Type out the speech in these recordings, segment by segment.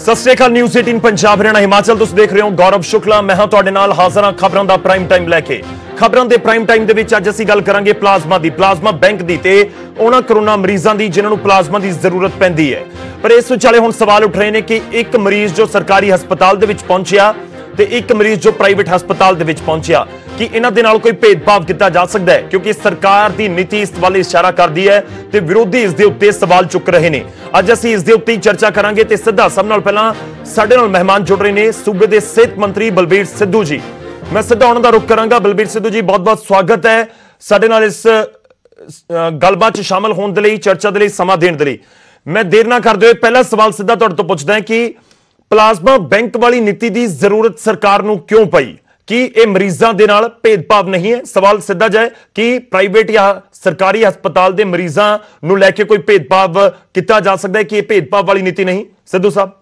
सत श्री अकाल। न्यूज़ 18 पंजाब हरियाणा हिमाचल तुसीं देख रहे हो। गौरव शुक्ला मैं हां तुहाडे नाल हाज़र हां खबरां दा प्राइम टाइम लैके। खबरां दे प्राइम टाइम दे विच अज असीं गल करांगे प्लाज्मा दी, प्लाज्मा बैंक दी ते उहनां कोरोना मरीजां दी जिन्हां नूं प्लाज्मा दी जरूरत पैंदी है। पर इस विचाले हुण सवाल उठ रहे ने कि एक मरीज जो सरकारी हस्पताल दे विच पहुंचिया ते एक मरीज जो प्राइवेट हस्पताल दे विच पहुंचिया, कि इन्हां दे नाल कोई भेदभाव किया जा सकता है? क्योंकि सरकार की नीति इस वाले इशारा करती है ते विरोधी इस दे उत्ते सवाल चुक रहे हैं। अज असीं इस दे उत्ते ही चर्चा करांगे ते सीधा सब नाल पहलां साडे नाल मेहमान जुड़ रहे हैं सूबे के सेहत मंत्री बलबीर सिद्धू जी। मैं सीधा उन्हां दा रुख करांगा। बलबीर सिद्धू जी बहुत बहुत स्वागत है साडे नाल इस गलबात च शामिल होने दे लई, चर्चा दे लई, समा देण दे लई। मैं देर ना करदे होए पहला सवाल सीधा तुहाडे तों पुछदा हां कि प्लाज्मा बैंक वाली नीति की जरूरत सरकार नूं क्यों पई? कि यह मरीजों के नाल भेदभाव नहीं है? सवाल सीधा जाए कि प्राइवेट या सरकारी हस्पताल के मरीजों नूं लैके कोई भेदभाव किया जा सकता है कि यह भेदभाव वाली नीति नहीं? सिद्धू साहब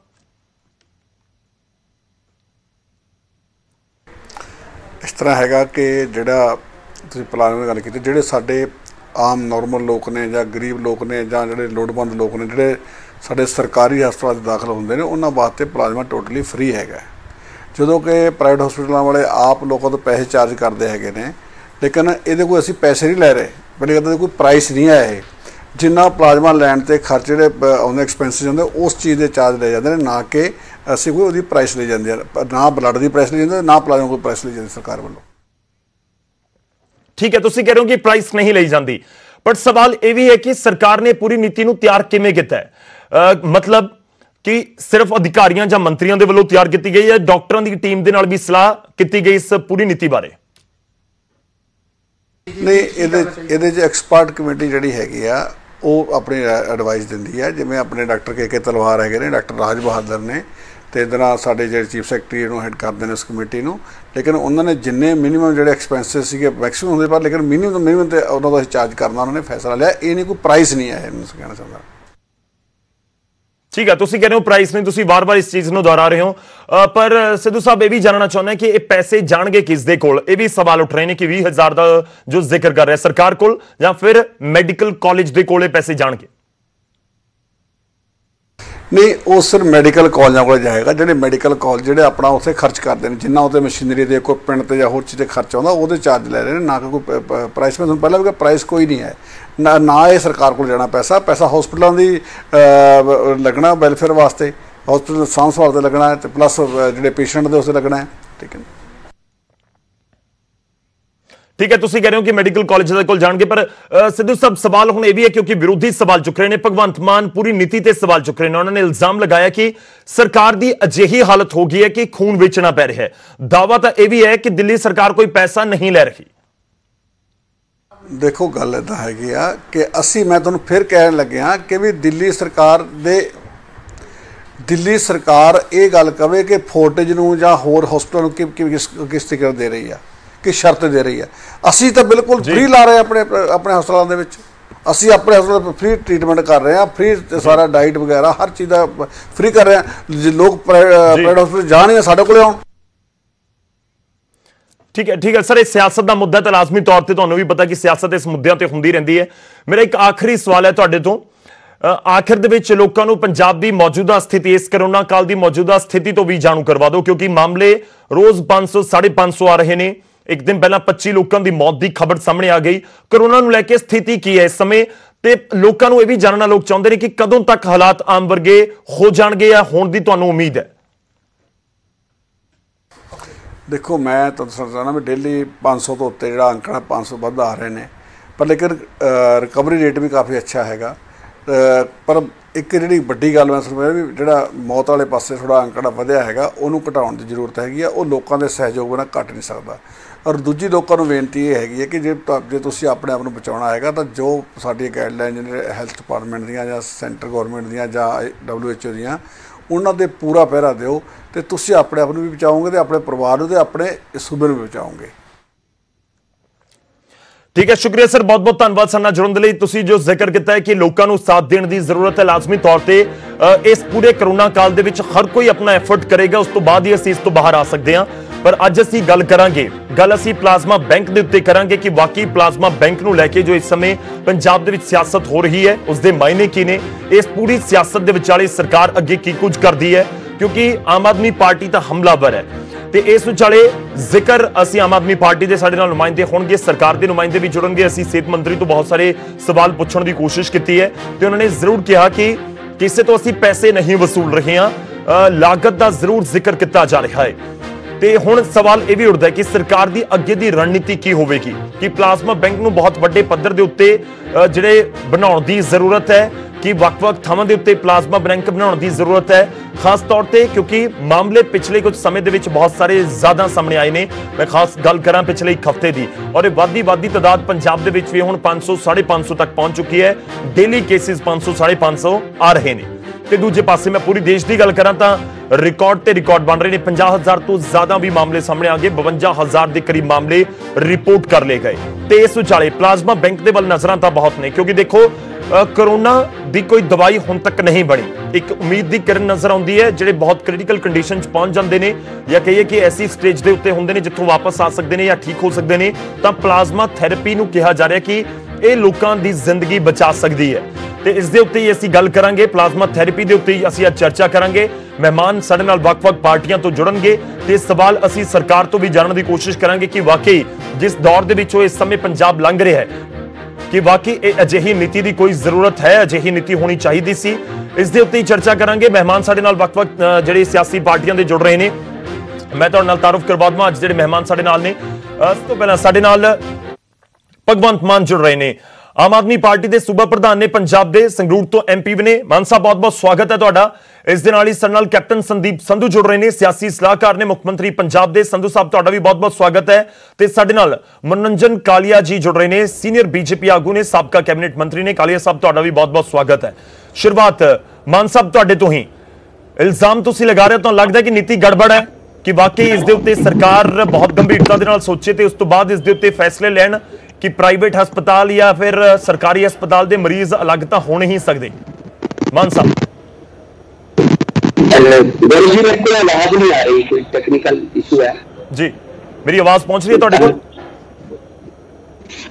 इस तरह हैगा कि जिहड़ा तुसीं प्लान की गल कीती, जिहड़े साडे आम नॉर्मल लोग ने जां गरीब लोग ने जां जिहड़े लोड़वंद लोग ने जिहड़े साडे सरकारी हस्पताल दाखिल होंदे ने उन्हां वास्ते प्लाज्मा टोटली फ्री हैगा। ਜਦੋਂ कि प्राइवेट हॉस्पिटलों वाले आप लोगों तो पैसे चार्ज करते हैं, लेकिन ये कोई असी पैसे नहीं लै रहे, पहले कहते कोई प्राइस नहीं है। ये जिन्ना प्लाज्मा लैन से खर्च जो आते एक्सपेंसिस होंगे उस चीज़ के चार्ज ले जाते हैं, ना कि असी कोई वो प्राइस ली जाती है, ना ब्लड की प्राइस ली जाती है, ना प्लाज्मा कोई प्राइस ली जाती सरकार वालों। ठीक है, तुसीं कह रहे हो कि प्राइस नहीं ली जाती, बट सवाल यह भी है कि सरकार ने पूरी नीति को तैयार किवें कीता है? मतलब कि सिर्फ अधिकारियों या मंत्रियों के वालों तैयार की गई है, डॉक्टरों की टीम के नाल भी सलाह की गई इस पूरी नीति बारे? नहीं, ये एक्सपर्ट कमेटी जी हैगी आ वो अपनी एडवाइस दिंदी है। जिवें अपने डॉक्टर के तलवार है, डॉक्टर राज बहादुर ने, तो इधर साडे जो चीफ सैकटरी हैड करते हैं इस कमेटी को, लेकिन उन्होंने जिन्ने मिनीमम जो एक्सपेंसिस से मैक्सीमम होंगे पर लेकिन मिनीमम तो उन्होंने चार्ज करना उन्होंने फैसला लिया। ये नहीं कोई प्राइस नहीं है, कहना चाहता। ठीक है, तुसीं कह रहे हो प्राइस नहीं, तुसीं बार बार इस चीज़ को दोहरा रहे हो, पर सिद्धू साहब ये भी जानना चाहते हैं कि ये पैसे जाणगे किस दे कोल? ये भी सवाल उठ रहे हैं कि 20,000 का जो जिक्र कर रहा है सरकार कोल या फिर मेडिकल कॉलेज दे कोले पैसे जाणगे? नहीं, वो सिर्फ मेडिकल कॉलेजों को जाएगा। जो मेडिकल कॉलेज जो अपना उत्थे खर्च करते हैं, जिन्ना उत्ते मशीनरी के इक्विपमेंट से या होर चीज़ें खर्च आता वो चार्ज ले रहे हैं, ना कि कोई प्राइस। में पहले भी प्राइस कोई नहीं है, ना ये सरकार को जाना पैसा हॉस्पिटलों की लगना वैलफेयर वास्ते, हॉस्पिटल सांभ संभाल से लगना है, तो प्लस जो पेशेंट के उससे लगना है। ठीक है, ठीक है, तुसीं कह रहे हो कि मेडिकल कॉलेज को जाएंगे, पर सिद्धू साहब सवाल हुण यह भी है क्योंकि विरोधी सवाल चुक रहे हैं, भगवंत मान पूरी नीति ते सवाल चुक रहे हैं। उन्होंने इल्जाम लगाया कि सरकार की अजिही हालत हो गई है कि खून बेचना पै रहा है। दावा तो यह भी है कि दिल्ली सरकार कोई पैसा नहीं ले रही। देखो गल इदा हैगी आ कि असी मैं तुहानूं फिर कहन लगे हाँ कि भी दिल्ली सरकार ये गल कहे कि फोर्टिज नूं जां होर हॉस्पिटल किस तरीके दे रही है, किस शर्त दे रही है। असी तो बिल्कुल फ्री ला रहे हैं अपने हस्पतालों के विच। असी अपने हस्पताल फ्री ट्रीटमेंट कर रहे हैं, फ्री सारा डाइट वगैरह हर चीज़ का फ्री कर रहे हैं। लोग प्राइवेट हॉस्पिटल जा नहीं है, साढ़े कोल आउण। ठीक है सर, ये सियासत का मुद्दा तो लाजमी तौर पर तुहानूं भी पता कि सियासत इस मुद्दों पर होंदी रहिंदी है। मेरा एक आखिरी सवाल है तुहाडे तों, आखिर दे विच लोकां नूं पंजाब दी मौजूदा स्थिति, इस करोना काल की मौजूदा स्थिति तो भी जाणू करवा दो, क्योंकि मामले रोज 500 550 आ रहे हैं। एक दिन पहला 25 लोगों की मौत की खबर सामने आ गई। कोरोना नूं लैके स्थिति की है इस समय, ते लोकां नूं यह भी जानना लोग चाहते हैं कि कदों तक हालात आम वर्गे हो जाणगे या होण दी तुहानूं उम्मीद है? देखो मैं तो चाहना भी डेली 500 तो उत्ते जो अंकड़ा 500 वध आ रहे हैं, पर लेकिन रिकवरी रेट भी काफ़ी अच्छा हैगा। पर एक जी वड्डी गल मैं समझ भी जो मौत वाले पासे थोड़ा अंकड़ा वधिया हैगा, उन्होंने घटाउण की जरूरत हैगी आ। वो लोगों के सहयोग बिना घट नहीं सकता। और दूजी लोगों को बेनती ये हैगी है कि जे तुसीं अपने आप को बचाउणा हैगा तो जो साडी गाइडलाइन जिहड़े हैल्थ डिपार्टमेंट दियां जां सेंटर गौरमेंट दियां जां WHO दियां उन्हां दे पूरा पहरा दिओ, तो तुसीं अपने आप को भी बचाओगे तो अपने परिवार को अपने सूबे को भी बचाओगे। ठीक है, शुक्रिया सर, बहुत बहुत धन्यवाद साडे नाल जुड़न दे लई। तुसीं जो जिक्र किया है कि लोगों को साथ देने की जरूरत है, लाजमी तौर पर इस पूरे करोना काल दे विच हर कोई अपना एफर्ट करेगा, उस तो बाद ही असीं इस तो बाहर आ सकते हैं। पर अज असीं गल करांगे, गल असीं प्लाज्मा बैंक दे उत्ते करांगे कि वाकई प्लाज्मा बैंक नूं लैके जो इस समय पंजाब दे विच सियासत हो रही है उसके मायने की ने, इस पूरी सियासत दे विचाले सरकार अगे की कुछ करदी है, क्योंकि आम आदमी पार्टी ਤਾਂ ਹਮਲਾਵਰ ਹੈ ਤੇ ਇਸ ਵਿਚਾਲੇ ਜ਼ਿਕਰ ਅਸੀਂ ਆਮ ਆਦਮੀ ਪਾਰਟੀ ਦੇ ਸਾਡੇ ਨਾਲ ਨੁਮਾਇੰਦੇ ਹੋਣਗੇ, ਸਰਕਾਰ ਦੇ ਨੁਮਾਇੰਦੇ ਵੀ ਜੁੜਨਗੇ। ਅਸੀਂ ਸਿਹਤ ਮੰਤਰੀ ਤੋਂ ਬਹੁਤ ਸਾਰੇ ਸਵਾਲ ਪੁੱਛਣ ਦੀ ਕੋਸ਼ਿਸ਼ ਕੀਤੀ ਹੈ ਤੇ ਉਹਨਾਂ ਨੇ ਜ਼ਰੂਰ ਕਿਹਾ ਕਿ ਕਿਸੇ ਤੋਂ ਅਸੀਂ ਪੈਸੇ ਨਹੀਂ ਵਸੂਲ ਰਹੇ ਹਾਂ, ਲਾਗਤ ਦਾ ਜ਼ਰੂਰ ਜ਼ਿਕਰ ਕੀਤਾ ਜਾ ਰਿਹਾ ਹੈ। ਤੇ ਹੁਣ ਸਵਾਲ ਇਹ ਵੀ ਉੱਠਦਾ ਹੈ ਕਿ ਸਰਕਾਰ ਦੀ ਅੱਗੇ ਦੀ ਰਣਨੀਤੀ ਕੀ ਹੋਵੇਗੀ, ਕਿ ਪਲਾਜ਼ਮਾ ਬੈਂਕ ਨੂੰ ਬਹੁਤ ਵੱਡੇ ਪੱਧਰ ਦੇ ਉੱਤੇ ਜਿਹੜੇ ਬਣਾਉਣ ਦੀ ਜ਼ਰੂਰਤ ਹੈ, ਕਿ ਵੱਖ-ਵੱਖ ਥਾਵਾਂ ਦੇ ਉੱਤੇ ਪਲਾਜ਼ਮਾ ਬੈਂਕ ਬਣਾਉਣ ਦੀ ਜ਼ਰੂਰਤ ਹੈ, ਖਾਸ ਤੌਰ ਤੇ ਕਿਉਂਕਿ ਮਾਮਲੇ ਪਿਛਲੇ ਕੁਝ ਸਮੇਂ ਦੇ ਵਿੱਚ ਬਹੁਤ ਸਾਰੇ ਜ਼ਿਆਦਾ ਸਾਹਮਣੇ ਆਏ ਨੇ। ਮੈਂ ਖਾਸ ਗੱਲ ਕਰਾਂ ਪਿਛਲੇ ਇੱਕ ਹਫ਼ਤੇ ਦੀ, ਔਰ ਇਹ ਵੱਧਦੀ ਤਦਾਦ ਪੰਜਾਬ ਦੇ ਵਿੱਚ ਵੀ ਹੁਣ 500 550 ਤੱਕ ਪਹੁੰਚ ਚੁੱਕੀ ਹੈ। ਡੇਲੀ ਕੇਸਿਸ 500 550 ਆ ਰਹੇ ਨੇ। ਤੇ ਦੂਜੇ ਪਾਸੇ ਮੈਂ ਪੂਰੀ ਦੇਸ਼ ਦੀ ਗੱਲ ਕਰਾਂ ਤਾਂ ਰਿਕਾਰਡ ਤੇ ਰਿਕਾਰਡ ਬਣ ਰਹੇ ਨੇ। 50,000 ਤੋਂ ਜ਼ਿਆਦਾ ਵੀ ਮਾਮਲੇ ਸਾਹਮਣੇ ਆ ਗਏ, 52,000 ਦੇ ਕਰੀਬ ਮਾਮਲੇ ਰਿਪੋਰਟ ਕਰ ਲਏ ਗਏ। ਤੇ ਇਸ ਵਿਚਾਲੇ ਪਲਾਜ਼ਮਾ ਬੈਂਕ ਦੇ ਵੱਲ ਨਜ਼ਰਾਂ ਤਾਂ ਬਹੁਤ ਨੇ, ਕਿਉਂਕਿ ਦੇਖੋ कोरोना ਦੀ ਕੋਈ ਦਵਾਈ ਹੁਣ ਤੱਕ ਨਹੀਂ ਬਣੀ। ਇੱਕ ਉਮੀਦ ਦੀ ਕਿਰਨ ਨਜ਼ਰ ਆਉਂਦੀ ਹੈ, ਜਿਹੜੇ ਬਹੁਤ ਕ੍ਰਿਟੀਕਲ ਕੰਡੀਸ਼ਨ 'ਚ ਪਹੁੰਚ ਜਾਂਦੇ ਨੇ ਜਾਂ ਕਹੀਏ ਕਿ ਐਸੀ ਸਟੇਜ ਦੇ ਉੱਤੇ ਹੁੰਦੇ ਨੇ ਜਿੱਥੋਂ ਵਾਪਸ ਆ ਸਕਦੇ ਨੇ ਜਾਂ ਠੀਕ ਹੋ ਸਕਦੇ ਨੇ, ਤਾਂ ਪਲਾਜ਼ਮਾ ਥੈਰੇਪੀ ਨੂੰ ਕਿਹਾ ਜਾ ਰਿਹਾ ਕਿ ਇਹ ਲੋਕਾਂ ਦੀ ਜ਼ਿੰਦਗੀ ਬਚਾ ਸਕਦੀ ਹੈ। ਤੇ ਇਸ ਦੇ ਉੱਤੇ ਹੀ ਅਸੀਂ ਗੱਲ ਕਰਾਂਗੇ, ਪਲਾਜ਼ਮਾ ਥੈਰੇਪੀ ਦੇ ਉੱਤੇ ਹੀ ਅਸੀਂ ਅੱਜ ਚਰਚਾ ਕਰਾਂਗੇ। ਮਹਿਮਾਨ ਸਾਡੇ ਨਾਲ ਵੱਖ-ਵੱਖ ਪਾਰਟੀਆਂ ਤੋਂ ਜੁੜਨਗੇ ਤੇ ਸਵਾਲ ਅਸੀਂ ਸਰਕਾਰ ਤੋਂ ਵੀ ਜਾਣਨ ਦੀ ਕੋਸ਼ਿਸ਼ ਕਰਾਂਗੇ ਕਿ ਵਾਕਈ ਜਿਸ ਦੌਰ ਦੇ ਵਿੱਚੋਂ ਇਸ ਸਮੇਂ ਪੰਜਾਬ ਲੰਘ ਰਿਹਾ ਹੈ, ਕਿ ਵਾਕਈ ਇਹ ਅਜਿਹੀ ਨੀਤੀ ਦੀ ਕੋਈ ਜ਼ਰੂਰਤ ਹੈ, ਅਜਿਹੀ ਨੀਤੀ ਹੋਣੀ ਚਾਹੀਦੀ ਸੀ। ਇਸ ਦੇ ਉੱਤੇ ਹੀ ਚਰਚਾ ਕਰਾਂਗੇ। ਮਹਿਮਾਨ ਸਾਡੇ ਨਾਲ ਵੱਖ-ਵੱਖ ਜਿਹੜੇ ਸਿਆਸੀ ਪਾਰਟੀਆਂ ਦੇ ਜੁੜ ਰਹੇ ਨੇ। ਮੈਂ ਤੁਹਾਡੇ ਨਾਲ ਤਾਰਫ ਕਰਵਾ ਦਵਾਂ ਅੱਜ ਜਿਹੜੇ ਮਹਿਮਾਨ ਸਾਡੇ ਨਾਲ ਨੇ। ਇਸ ਤੋਂ ਪਹਿਲਾਂ ਸਾਡੇ ਨਾਲ ਭਗਵੰਤ ਮਾਨ ਜੁੜ ਰਹੇ ਨੇ, ਆਮ ਆਦਮੀ ਪਾਰਟੀ ਦੇ ਸੂਬਾ ਪ੍ਰਧਾਨ ਨੇ, ਪੰਜਾਬ ਦੇ ਸੰਗਰੂਰ ਤੋਂ ਐਮਪੀ ਵੀ ਨੇ। ਮਾਨ ਸਾਹਿਬ ਬਹੁਤ-ਬਹੁਤ ਸਵਾਗਤ ਹੈ ਤੁਹਾਡਾ। ਇਸ ਦੇ ਨਾਲ ਹੀ ਸਾਡੇ ਨਾਲ ਕੈਪਟਨ ਸੰਦੀਪ ਸੰਧੂ ਜੁੜ ਰਹੇ ਨੇ, ਸਿਆਸੀ ਸਲਾਹਕਾਰ ਨੇ ਮੁੱਖ ਮੰਤਰੀ ਪੰਜਾਬ ਦੇ। ਸੰਧੂ ਸਾਹਿਬ ਤੁਹਾਡਾ ਵੀ ਬਹੁਤ-ਬਹੁਤ ਸਵਾਗਤ ਹੈ। ਤੇ ਸਾਡੇ ਨਾਲ ਮਨੋਰੰਜਨ ਕਾਲੀਆ ਜੀ ਜੁੜ ਰਹੇ ਨੇ, ਸੀਨੀਅਰ ਬੀਜੇਪੀ ਆਗੂ ਨੇ, ਸਾਬਕਾ ਕੈਬਨਿਟ ਮੰਤਰੀ ਨੇ। ਕਾਲੀਆ ਸਾਹਿਬ ਤੁਹਾਡਾ ਵੀ ਬਹੁਤ-ਬਹੁਤ ਸਵਾਗਤ ਹੈ। ਸ਼ੁਰੂਆਤ ਮਾਨ ਸਾਹਿਬ ਤੁਹਾਡੇ ਤੋਂ ਹੀ, ਇਲਜ਼ਾਮ ਤੁਸੀਂ ਲਗਾ ਰਹੇ ਹੋ ਤਾਂ ਲੱਗਦਾ ਕਿ ਨੀਤੀ ਗੜਬੜ ਹੈ, ਕਿ ਵਾਕਈ ਇਸ ਦੇ ਉੱਤੇ ਸਰਕਾਰ ਬਹੁਤ ਗੰਭੀਰਤਾ ਦੇ ਨਾਲ ਸੋਚੇ ਤੇ ਉਸ ਤੋਂ ਬਾਅਦ ਇਸ ਦੇ ਉੱਤੇ ਫੈਸਲੇ ਲੈਣ ਕਿ ਪ੍ਰਾਈਵੇਟ ਹਸਪਤਾਲ ਜਾਂ ਫਿਰ ਸਰਕਾਰੀ ਹਸਪਤਾਲ ਦੇ ਮਰੀਜ਼ ਅਲੱਗ ਤਾਂ ਹੋ ਨਹੀਂ ਸਕਦੇ। ਮਾਨ ਸਾਹਿਬ आवाज नहीं आ रही, कोई टेक्निकल इशू है जी। मेरी आवाज पहुंच रही है ਤੁਹਾਡੇ ਕੋਲ?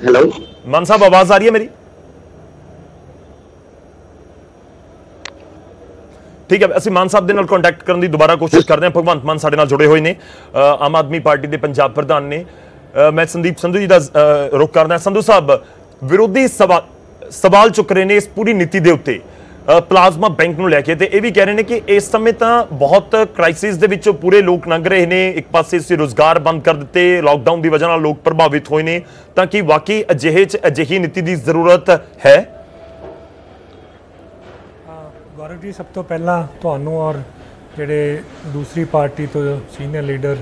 हेलो मान साहब आवाज आ रही है मेरी? ठीक है, ਅਸੀਂ ਮਾਨ ਸਾਹਿਬ ਦੇ ਨਾਲ ਕੰਟੈਕਟ ਕਰਨ ਦੀ ਦੁਬਾਰਾ ਕੋਸ਼ਿਸ਼ ਕਰਦੇ ਹਾਂ। ਭਗਵੰਤ ਮਾਨ ਸਾਡੇ ਨਾਲ ਜੁੜੇ ਹੋਏ ਨੇ, ਆਮ ਆਦਮੀ ਪਾਰਟੀ ਦੇ ਪੰਜਾਬ ਪ੍ਰਧਾਨ ਨੇ। ਮੈਂ ਸੰਦੀਪ ਸੰਧੂ ਜੀ ਦਾ ਰੁਖ ਕਰਦਾ। ਸੰਧੂ ਸਾਹਿਬ, ਵਿਰੋਧੀ ਸਵਾਲ ਚੁੱਕ ਰਹੇ ਨੇ ਇਸ ਪੂਰੀ ਨੀਤੀ ਦੇ ਉੱਤੇ ਪਲਾਜ਼ਮਾ ਬੈਂਕ ਨੂੰ ਲੈ ਕੇ, ਤੇ ਇਹ ਵੀ ਕਹਿ ਰਹੇ ਨੇ ਕਿ ਇਸ ਸਮੇਂ ਤਾਂ ਬਹੁਤ ਕ੍ਰਾਈਸਿਸ ਦੇ ਵਿੱਚੋਂ ਪੂਰੇ ਲੋਕ ਲੰਘ ਰਹੇ ਨੇ। ਇੱਕ ਪਾਸੇ ਅਸੀਂ ਰੁਜ਼ਗਾਰ ਬੰਦ ਕਰ ਦਿੱਤੇ, ਲਾਕਡਾਊਨ ਦੀ ਵਜ੍ਹਾ ਨਾਲ ਲੋਕ ਪ੍ਰਭਾਵਿਤ ਹੋਏ ਨੇ, ਤਾਂ ਕੀ ਵਾਕਈ ਅਜਿਹੀ ਨੀਤੀ ਦੀ ਜ਼ਰੂਰਤ ਹੈ? ਗੌਰਵ ਜੀ, ਸਭ ਤੋਂ ਪਹਿਲਾਂ ਤੁਹਾਨੂੰ ਔਰ ਜਿਹੜੇ ਦੂਸਰੀ ਪਾਰਟੀ ਤੋਂ ਸੀਨੀਅਰ ਲੀਡਰ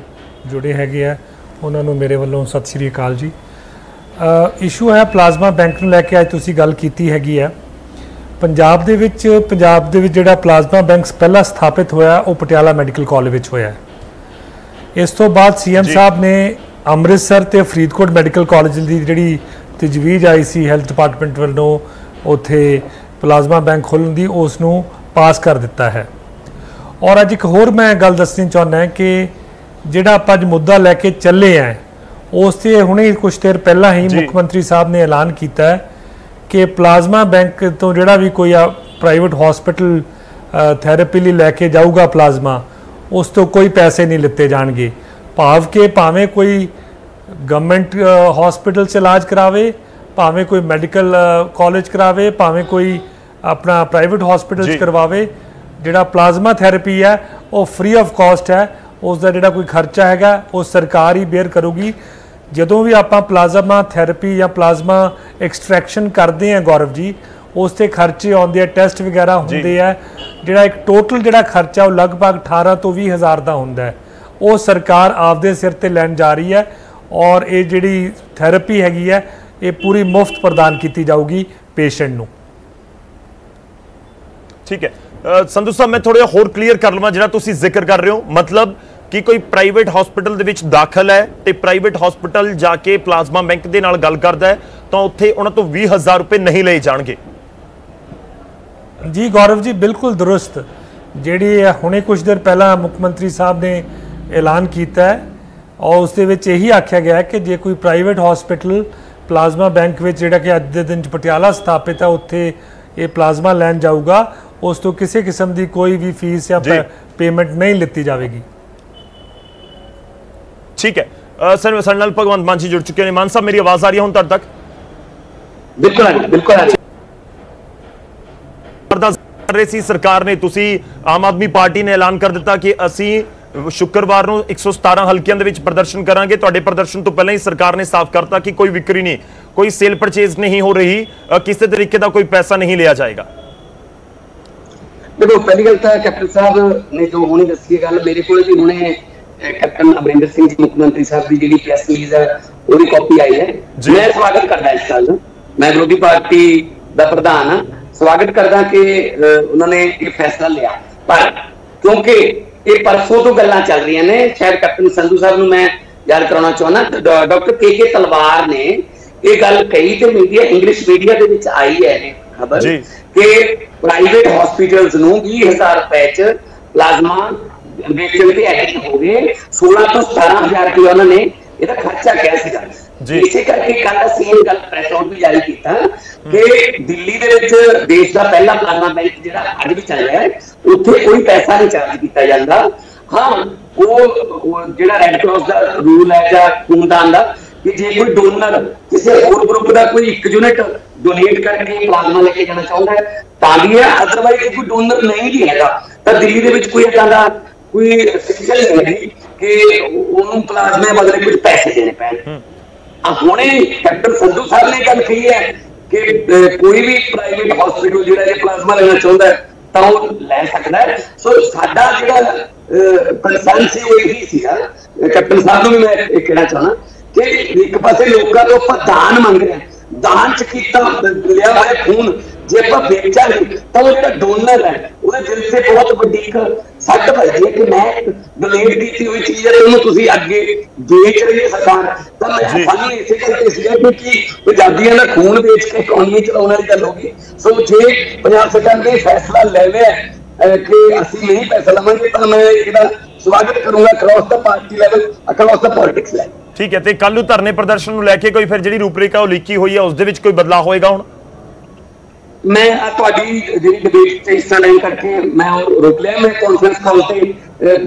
ਜੁੜੇ ਹੈਗੇ ਆ ਉਹਨਾਂ ਨੂੰ ਮੇਰੇ ਵੱਲੋਂ ਸਤਿ ਸ਼੍ਰੀ ਅਕਾਲ ਜੀ। ਇਸ਼ੂ ਹੈ ਪਲਾਜ਼ਮਾ ਬੈਂਕ ਨੂੰ ਲੈ ਕੇ ਅੱਜ ਤੁਸੀਂ ਗੱਲ ਕੀਤੀ ਹੈਗੀ ਆ। ਪੰਜਾਬ ਦੇ ਵਿੱਚ ਜਿਹੜਾ ਪਲਾਜ਼ਮਾ ਬੈਂਕ ਪਹਿਲਾਂ ਸਥਾਪਿਤ ਹੋਇਆ ਉਹ ਪਟਿਆਲਾ ਮੈਡੀਕਲ ਕਾਲਜ ਵਿੱਚ ਹੋਇਆ। ਇਸ ਤੋਂ ਬਾਅਦ ਸੀਐਮ ਸਾਹਿਬ ਨੇ ਅੰਮ੍ਰਿਤਸਰ ਤੇ ਫਰੀਦਕੋਟ ਮੈਡੀਕਲ ਕਾਲਜ ਦੀ ਜਿਹੜੀ ਤਜਵੀਜ਼ ਆਈ ਸੀ ਹੈਲਥ ਡਿਪਾਰਟਮੈਂਟ ਵੱਲੋਂ ਉੱਥੇ ਪਲਾਜ਼ਮਾ ਬੈਂਕ ਖੋਲ੍ਹਣ ਦੀ, ਉਸ ਨੂੰ ਪਾਸ ਕਰ ਦਿੱਤਾ ਹੈ। ਔਰ ਅੱਜ ਇੱਕ ਹੋਰ ਮੈਂ ਗੱਲ ਦੱਸਣੀ ਚਾਹੁੰਦਾ ਕਿ ਜਿਹੜਾ ਆਪਾਂ ਅੱਜ ਮੁੱਦਾ ਲੈ ਕੇ ਚੱਲੇ ਆ, ਉਸ 'ਤੇ ਹੁਣੇ ਕੁਝ ਦੇਰ ਪਹਿਲਾਂ ਹੀ ਮੁੱਖ ਮੰਤਰੀ ਸਾਹਿਬ ਨੇ ਐਲਾਨ ਕੀਤਾ ਹੈ ਕਿ ਪਲਾਜ਼ਮਾ ਬੈਂਕ ਤੋਂ ਜਿਹੜਾ ਵੀ ਕੋਈ ਪ੍ਰਾਈਵੇਟ ਹਸਪੀਟਲ ਥੈਰੇਪੀ ਲਈ ਲੈ ਕੇ ਜਾਊਗਾ ਪਲਾਜ਼ਮਾ, ਉਸ ਤੋਂ ਕੋਈ ਪੈਸੇ ਨਹੀਂ ਲਿੱਤੇ ਜਾਣਗੇ। ਭਾਵ ਕਿ ਭਾਵੇਂ ਕੋਈ ਗਵਰਨਮੈਂਟ ਹਸਪੀਟਲ 'ਚ ਇਲਾਜ ਕਰਾਵੇ, ਭਾਵੇਂ ਕੋਈ ਮੈਡੀਕਲ ਕਾਲਜ ਕਰਾਵੇ, ਭਾਵੇਂ ਕੋਈ ਆਪਣਾ ਪ੍ਰਾਈਵੇਟ ਹਸਪੀਟਲ 'ਚ ਕਰਵਾਵੇ, ਜਿਹੜਾ ਪਲਾਜ਼ਮਾ ਥੈਰੇਪੀ ਹੈ ਉਹ ਫ੍ਰੀ ਆਫ ਕਾਸਟ ਹੈ। ਉਸ ਦਾ ਜਿਹੜਾ ਕੋਈ ਖਰਚਾ ਹੈਗਾ ਉਹ ਸਰਕਾਰ ਹੀ ਬੇਅਰ ਕਰੂਗੀ। ਜਦੋਂ ਵੀ ਆਪਾਂ ਪਲਾਜ਼ਮਾ ਥੈਰੇਪੀ ਜਾਂ ਪਲਾਜ਼ਮਾ ਐਕਸਟ੍ਰੈਕਸ਼ਨ ਕਰਦੇ ਹਾਂ ਗੌਰਵ ਜੀ, ਉਸ 'ਤੇ ਖਰਚੇ ਆਉਂਦੇ ਆ, ਟੈਸਟ ਵਗੈਰਾ ਹੁੰਦੇ ਆ, ਜਿਹੜਾ ਇੱਕ ਟੋਟਲ ਜਿਹੜਾ ਖਰਚਾ ਉਹ ਲਗਭਗ 18 ਤੋਂ 20 ਹਜ਼ਾਰ ਦਾ ਹੁੰਦਾ ਹੈ। ਉਹ ਸਰਕਾਰ ਆਪਦੇ ਸਿਰ 'ਤੇ ਲੈਣ ਜਾ ਰਹੀ ਹੈ ਔਰ ਇਹ ਜਿਹੜੀ ਥੈਰੇਪੀ ਹੈਗੀ ਹੈ ਇਹ ਪੂਰੀ ਮੁਫਤ ਪ੍ਰਦਾਨ ਕੀਤੀ ਜਾਊਗੀ ਪੇਸ਼ੈਂਟ ਨੂੰ। ਠੀਕ ਹੈ ਸੰਧੂ ਸਾਹਿਬ, ਮੈਂ ਥੋੜਾ ਜਿਹਾ ਹੋਰ ਕਲੀਅਰ ਕਰ ਲਵਾਂ ਜਿਹੜਾ ਤੁਸੀਂ ਜ਼ਿਕਰ ਕਰ ਰਹੇ ਹੋ। ਮਤਲਬ ਕਿ ਕੋਈ ਪ੍ਰਾਈਵੇਟ ਹਸਪੀਟਲ ਦੇ ਵਿੱਚ ਦਾਖਲ ਹੈ ਤੇ ਪ੍ਰਾਈਵੇਟ ਹਸਪੀਟਲ ਜਾ ਕੇ ਪਲਾਜ਼ਮਾ ਬੈਂਕ ਦੇ ਨਾਲ ਗੱਲ ਕਰਦਾ ਹੈ ਤਾਂ ਉੱਥੇ ਉਹਨਾਂ ਤੋਂ 20,000 ਰੁਪਏ ਨਹੀਂ ਲਏ ਜਾਣਗੇ? ਜੀ ਗੌਰਵ ਜੀ, ਬਿਲਕੁਲ ਦਰੁਸਤ। ਜਿਹੜੀ ਹੁਣੇ ਕੁਝ ਦਿਨ ਪਹਿਲਾਂ ਮੁੱਖ ਮੰਤਰੀ ਸਾਹਿਬ ਨੇ ਐਲਾਨ ਕੀਤਾ ਹੈ ਔਰ ਉਸ ਦੇ ਵਿੱਚ ਇਹੀ ਆਖਿਆ ਗਿਆ ਕਿ ਜੇ ਕੋਈ ਪ੍ਰਾਈਵੇਟ ਹਸਪੀਟਲ ਪਲਾਜ਼ਮਾ ਬੈਂਕ ਵਿੱਚ ਜਿਹੜਾ ਕਿ ਅੱਜ ਦੇ ਦਿਨ 'ਚ ਪਟਿਆਲਾ ਸਥਾਪਿਤ ਹੈ ਉੱਥੇ ਇਹ ਪਲਾਜ਼ਮਾ ਲੈਣ ਜਾਊਗਾ, ਉਸ ਤੋਂ ਕਿਸੇ ਕਿਸਮ ਦੀ ਕੋਈ ਵੀ ਫੀਸ ਜਾਂ ਪੇਮੈਂਟ ਨਹੀਂ ਲਿੱਤੀ ਜਾਵੇਗੀ। ठीक है सर, ਸਾਡੇ ਨਾਲ ਭਗਵੰਤ ਮਾਨ ਜੀ ਜੁੜ ਚੁੱਕੇ ਨੇ। ਮਾਨ ਸਾਹਿਬ, ਮੇਰੀ ਆਵਾਜ਼ ਆ ਰਹੀ ਹੈ ਹੁਣ ਤੁਹਾਡੇ ਤੱਕ? ਬਿਲਕੁਲ ਬਿਲकुल ਕਰ ਰਹੀ ਸੀ ਸਰਕਾਰ ਨੇ, ਤੁਸੀਂ ਆਮ ਆਦਮੀ ਪਾਰਟੀ ਨੇ ਐਲਾਨ ਕਰ ਦਿੱਤਾ ਕਿ ਅਸੀਂ ਸ਼ੁੱਕਰਵਾਰ ਨੂੰ 117 ਹਲਕਿਆਂ ਦੇ ਵਿੱਚ ਪ੍ਰਦਰਸ਼ਨ ਕਰਾਂਗੇ। ਤੁਹਾਡੇ ਪ੍ਰਦਰਸ਼ਨ ਤੋਂ ਪਹਿਲਾਂ ਹੀ ਸਰਕਾਰ ਨੇ ਸਾਫ਼ ਕਰਤਾ ਕਿ ਕੋਈ ਵਿਕਰੀ ਨਹੀਂ, ਕੋਈ ਸੇਲ ਪਰਚੇਜ਼ ਨਹੀਂ ਹੋ ਰਹੀ, ਕਿਸੇ ਤਰੀਕੇ ਦਾ ਕੋਈ ਪੈਸਾ ਨਹੀਂ ਲਿਆ ਜਾਏਗਾ। देखो पहली गल तो कैप्टन साहब ने जो हुणे दसी गल मेरे को भी हुणे कैप्टन अमरिंदर सिंह जी मुख्यमंत्री साहब की जी प्रेस रिलीज है वो कॉपी आई है। मैं स्वागत करता इस गल, मैं विरोधी पार्टी का प्रधान हाँ, स्वागत करदा कि उन्होंने ये फैसला लिया। पर क्योंकि ये परसों तो गल्लां चल रही ने, शायद कैप्टन संधू साहब मैं याद कराना चाहना, डॉक्टर के तलवार ने ये गल कही तो मीडिया इंग्लिश मीडिया के विच आई है खबर कि प्राइवेट हॉस्पिटल्स नूं 20,000 रुपए च प्लाज्मा बेचण ते एडिट हो गए, 16 तो 17,000 रुपया उन्होंने ਇਹਦਾ ਖਰਚਾ ਕਿਹਾ ਸੀਗਾ। ਇਸੇ ਕਰਕੇ ਕੱਲ ਅਸੀਂ ਇਹ ਗੱਲ ਪ੍ਰੈਸ ਨੋਟ ਵੀ ਜਾਰੀ ਕੀਤਾ ਕਿ ਦਿੱਲੀ ਦੇ ਵਿੱਚ ਦੇਸ਼ ਦਾ ਪਹਿਲਾ ਪਲਾਜ਼ਮਾ ਬੈਂਕ ਜਿਹੜਾ ਅੱਜ ਵੀ ਚੱਲ ਰਿਹਾ ਹੈ, ਉੱਥੇ ਕੋਈ ਪੈਸਾ ਨਹੀਂ ਚਾਰਜ ਕੀਤਾ ਜਾਂਦਾ। ਹਾਂ, ਉਹ ਜਿਹੜਾ ਰੈੱਡ ਕਰਾਸ ਦਾ ਰੂਲ ਹੈ ਜਾਂ ਖੂਨਦਾਨ ਦਾ कि जे कोई डोनर किसी और ग्रुप का कोई 1 यूनिट डोनेट करके प्लाज्मा लेके जाना चाहता है तां भी है, अदरवाइज कोई डोनर नहीं भी हैगा तां दिल्ली दे विच कोई इदां दा कोई सिस्टम नहीं है कि उन्होंने प्लाज्मा बदले कुछ पैसे देने पैण। हुणे कैप्टन संधू साहब ने गल कही है कि कोई भी प्राइवेट हॉस्पिटल जिहड़ा ये प्लाज्मा लेना चाहता है तां वो लै सकदा है। सो साडा जिहड़ा कंसर्न सी वो यही सीगा, कैप्टन साहब नूं भी मैं कहना चाहना कि एक पासे लोगों तो आप दान मंग रहे हैं, दान च कीता लिया हुआ खून जे आप बेचांगे तो वो जो डोनर है वो दिल से बहुत बड़ी सट बजती है कि मैं डोनेट की हुई चीज है तो तुसीं अगे बेच रही है सरकार। तो मैं सानू इसे करके सीगा क्योंकि पंजाबियों का खून बेच के इकोनॉमी चलाने वाली गल होगी। सो जे पंजाब सरकार ने फैसला ले लिया कि असीं नहीं पैसा लवांगे तो मैं इसका स्वागत करूंगा across the party level, across the politics level. ठीक है, तो कल नूं धरने प्रदर्शन नूं लैके कोई फिर जिहड़ी रूपरेखा लीकी हुई है उस दे विच कोई बदलाव होएगा? हुण मैं तुहाडी जिहड़ी डिबेट ते हिस्सा लेने करके मैं रोक लिया। मैं कॉन्फ्रेंस कॉल ते